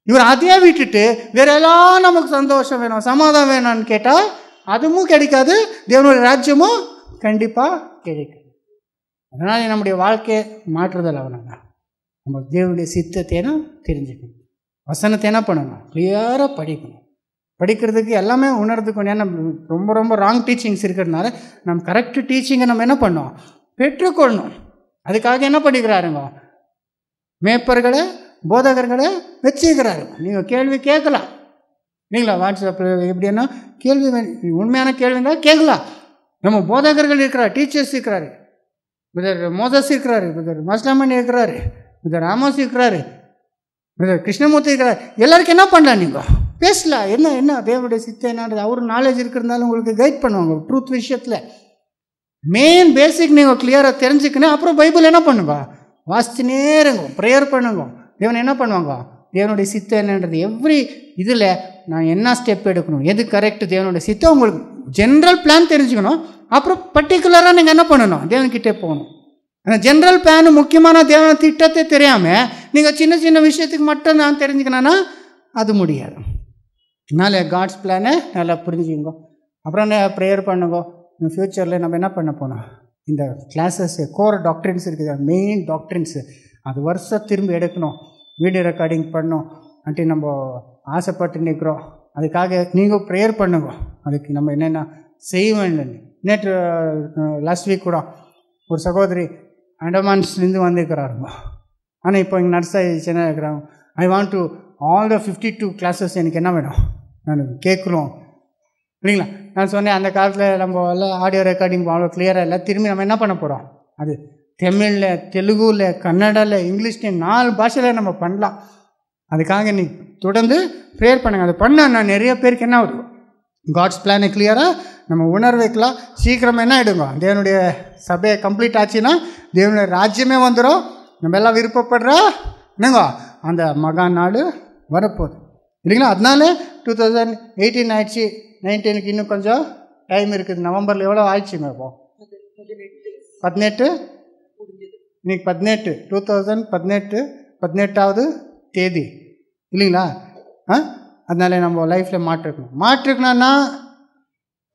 இவர் அதையே விட்டுட்டு வேற எல்லாம் நமக்கு சந்தோஷம் வேணும் சமாதானம் வேணும்னு கேட்டால் அதுவும் கிடைக்காது, தேவனுடைய ராஜ்யமும் கண்டிப்பாக கிடைக்காது. அதனால் நம்முடைய வாழ்க்கையை மாற்றுதல் ஆகணுங்க. நம்ம தேவனுடைய சித்தத்தை தெரிஞ்சுக்கணும், வசனத்தை என்ன பண்ணணும், கிளியராக படிக்கணும். படிக்கிறதுக்கு எல்லாமே உணர்ந்துக்கணும். ஏன்னா ரொம்ப ரொம்ப ராங் டீச்சிங்ஸ் இருக்கிறதுனால நம்ம கரெக்ட் டீச்சிங்கை நம்ம என்ன பண்ணோம், பெற்றுக்கொள்ளணும். அதுக்காக என்ன பண்ணிக்கிறாருங்க, மேப்பர்களை போதகர்களை வச்சுக்கிறாரு. நீங்கள் கேள்வி கேட்கலாம் இல்லைங்களா, வாட்ஸ்அப்பில் எப்படின்னா கேள்வி உண்மையான கேள்விங்க கேட்கலாம். நம்ம போதகர்கள் இருக்கிறார், டீச்சர்ஸ் இருக்கிறாரு, பிரதர் மோசஸ் இருக்கிறாரு, பிரதர் மஸ்லாமன் இருக்கிறாரு, பிரதர் ராமோஸ் இருக்கிறாரு, பிரதர் கிருஷ்ணமூர்த்தி இருக்கிறார். எல்லாருக்கும் என்ன பண்ணலாம், நீங்கள் பேசலாம். என்ன தேவனுடைய சித்தம் என்னன்றது அவர் நாலேஜ் இருக்கிறதுனால உங்களுக்கு கைட் பண்ணுவாங்க. ட்ரூத் விஷயத்தில் மெயின் பேசிக் நீங்கள் கிளியராக தெரிஞ்சுக்கணும். அப்புறம் பைபிள் என்ன பண்ணுங்க, வாசிச்சுனே இருங்க, ப்ரேயர் பண்ணுங்க. தேவன் என்ன பண்ணுவாங்க, தேவனுடைய சித்தம் என்னன்றது எவ்ரி இதில் நான் என்ன ஸ்டெப் எடுக்கணும், எது கரெக்ட், தேவனுடைய சித்தம் உங்களுக்கு ஜென்ரல் பிளான் தெரிஞ்சுக்கணும். அப்புறம் பர்டிகுலராக நீங்கள் என்ன பண்ணணும், தேவன்கிட்டே போகணும். ஆனால் ஜென்ரல் பிளான் முக்கியமான தேவன திட்டத்தை தெரியாமல் நீங்கள் சின்ன சின்ன விஷயத்துக்கு மட்டும் நான் தெரிஞ்சுக்கணுன்னா அது முடியாது. அதனால் காட்ஸ் பிளானை நல்லா புரிஞ்சுக்கோங்க. அப்புறம் ப்ரேயர் பண்ணுங்க. இந்த ஃப்யூச்சரில் நம்ம என்ன பண்ண போனோம், இந்த கிளாஸஸ் கோர் டாக்ட்ரின்ஸ் இருக்குது, மெயின் டாக்ட்ரின்ஸு அது வருஷம் திரும்பி எடுக்கணும், வீடியோ ரெக்கார்டிங் பண்ணணும் அன்ட்டு நம்ம ஆசைப்பட்டு நிற்கிறோம். அதுக்காக நீங்கள் ப்ரேயர் பண்ணுங்க. அதுக்கு நம்ம என்னென்ன செய்ய வேண்டும். நேற்று லாஸ்ட் வீக் கூட ஒரு சகோதரி அண்டமான்ஸ்லேருந்து வந்திருக்கிறாருங்க. ஆனால் இப்போ இங்கே நர்ஸாக இருக்கிறாங்க. I want to all the 52 classes எனக்கு என்ன வேணும், நான் கேட்குறோம் இல்லைங்களா. நான் சொன்னேன் அந்த காலத்தில் நம்ம எல்லாம் ஆடியோ ரெக்கார்டிங் அவ்வளோ கிளியராக இல்லை, திரும்பி நம்ம என்ன பண்ண போகிறோம், அது தமிழில், தெலுங்குல, கன்னடாவில், இங்கிலீஷ்லேயும் 4 பாஷையில் நம்ம பண்ணலாம். அதுக்காக நீ தொடர்ந்து ப்ரேயர் பண்ணுங்கள். அது பண்ணால் நான் நிறைய பேருக்கு என்ன ஆகும், காட்ஸ் பிளானை கிளியராக நம்ம உணர்வு வைக்கலாம். சீக்கிரம் என்ன ஆகிடுங்க, தேவனுடைய சபையை கம்ப்ளீட் ஆச்சுன்னா தேவனுடைய ராஜ்யமே வந்துடும். நம்ம எல்லாம் விருப்பப்படுறா என்னங்க அந்த மகா நாடு வரப்போகுது இல்லைங்களா. அதனால 2018 ஆயிடுச்சு, 19க்கு இன்னும் கொஞ்சம் டைம் இருக்குது. நவம்பரில் எவ்வளோ ஆயிடுச்சுங்க, இப்போ 18, இன்னைக்கு 18, 2018 18வது தேதி இல்லைங்களா. அதனால நம்ம லைஃப்பில் மாற்றிருக்கணும்னா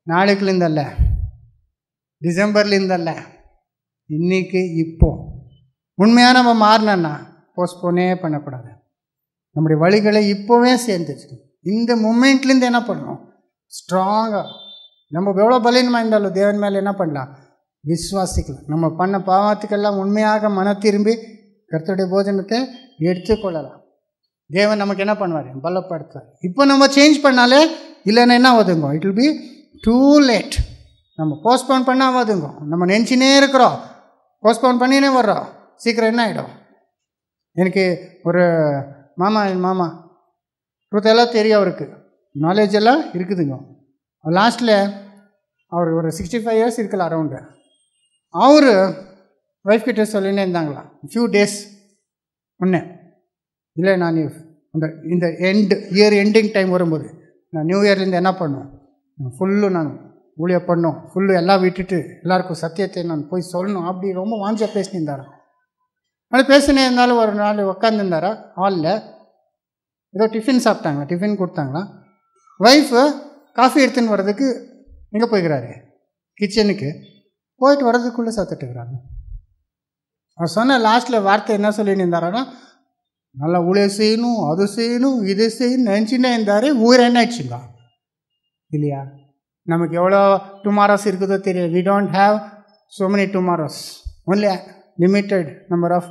நாளைக்குலேருந்து அல்ல, டிசம்பர்லேருந்து அல்ல, இன்றைக்கி இப்போ உண்மையாக நம்ம மாறினோன்னா போஸ்ட்போனே பண்ணக்கூடாது. நம்முடைய வழிகளை இப்போவே சேர்ந்துச்சு. இந்த மூமெண்ட்லேருந்து என்ன பண்ணணும், ஸ்ட்ராங்காக நம்ம எவ்வளோ பலீனமாக இருந்தாலும் தேவன் மேலே என்ன பண்ணலாம், விசுவாசிக்கலாம். நம்ம பண்ண பாவத்துக்கெல்லாம் உண்மையாக மன திரும்பி கர்த்தருடைய போஜனத்தை எடுத்துக்கொள்ளலாம். தேவன் நமக்கு என்ன பண்ணுவார், பலப்படுத்துவார். இப்போ நம்ம சேஞ்ச் பண்ணாலே இல்லைன்னா என்ன ஆகுதுங்க, it will be too late. நம்ம போஸ்ட்போன் பண்ண ஆகாதுங்க. நம்ம நினச்சினே இருக்கிறோம், போஸ்ட்போன் பண்ணினே வர்றோம், சீக்கிரம் என்ன ஆகிடும். எனக்கு ஒரு என் மாமா ட்ரூத் எல்லாம் தெரியும், அவருக்கு நாலேஜ் எல்லாம் இருக்குதுங்க. லாஸ்ட்டில் அவர் ஒரு 65 இயர்ஸ் இருக்கலாம் அரௌண்டு. அவர் ஒய்ஃப் கிட்ட சொல்லினே இருந்தாங்களா ஃபியூ டேஸ் முன்னே, இல்லை நான் இந்த இயர் எண்டிங் டைம் வரும்போது நான் நியூ இயர்லேருந்து என்ன பண்ணோம், ஃபுல்லு நான் ஊழிய பண்ணோம், ஃபுல்லு எல்லாம் விட்டுட்டு எல்லாருக்கும் சத்தியத்தை நான் போய் சொல்லணும், அப்படி ரொம்ப வாஞ்சியாக பேசினிருந்தாரா. அது பேசினே இருந்தாலும் ஒரு நாள் உட்காந்துருந்தாரா ஹாலில், ஏதோ டிஃபின் சாப்பிட்டாங்களா, டிஃபின் கொடுத்தாங்களா. ஒய்ஃபு காஃபி எடுத்துன்னு வர்றதுக்கு எங்கே போய்க்கிறாரு, கிச்சனுக்கு போயிட்டு வர்றதுக்குள்ளே சத்துட்டுக்கிறாங்க. அவர் சொன்ன லாஸ்ட்டில் வார்த்தை என்ன சொல்லின்னு இருந்தாரான்னா, நல்லா ஊழிய செய்யணும், அது செய்யணும், இது செய்யணும் நினச்சின்னே இருந்தார். ஊர் என்ன ஆயிடுச்சுங்க இல்லையா. நமக்கு எவ்வளோ டுமாரோஸ் இருக்குதோ தெரியும். We don't have so many tomorrows, only limited number of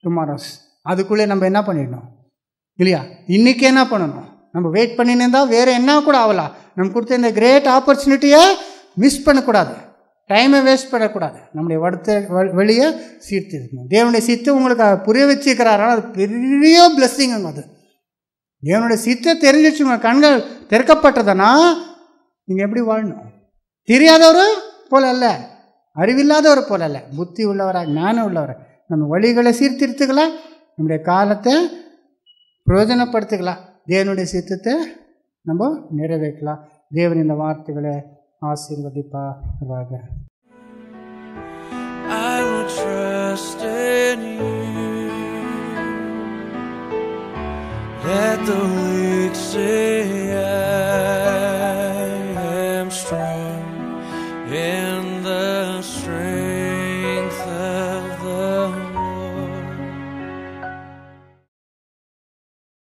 tomorrows. அதுக்குள்ளே நம்ம என்ன பண்ணிடணும் இல்லையா. இன்றைக்கி என்ன பண்ணணும், நம்ம வெயிட் பண்ணின்னு இருந்தால் வேறு என்ன கூட ஆகலாம். நம்ம கொடுத்த இந்த கிரேட் ஆப்பர்ச்சுனிட்டியை மிஸ் பண்ணக்கூடாது, டைமை வேஸ்ட் பண்ணக்கூடாது. நம்முடைய வழியை சீர்திருக்கணும். தேவனுடைய சித்தை உங்களுக்கு புரிய வச்சுக்கிறாரான அது பெரிய பிளெஸ்ஸிங்க. அது தேவனுடைய சித்தை தெரிஞ்சிச்சுங்க, கண்கள் திறக்கப்பட்டதுன்னா நீங்கள் எப்படி வாழணும். தெரியாதவர் போல அல்ல, அறிவில்லாதவர் போல அல்ல, புத்தி உள்ளவராக ஞானம் உள்ளவராக நம்ம வழிகளை சீர்திருத்துக்கலாம், நம்முடைய காலத்தை பிரயோஜனப்படுத்திக்கலாம், தேவனுடைய சித்தத்தை நம்ம நிறைவேற்றலாம். தேவன் இந்த வார்த்தைகளை ஆசீர்வதிப்பாராக. I will trust in you. Let the weak say I am strong in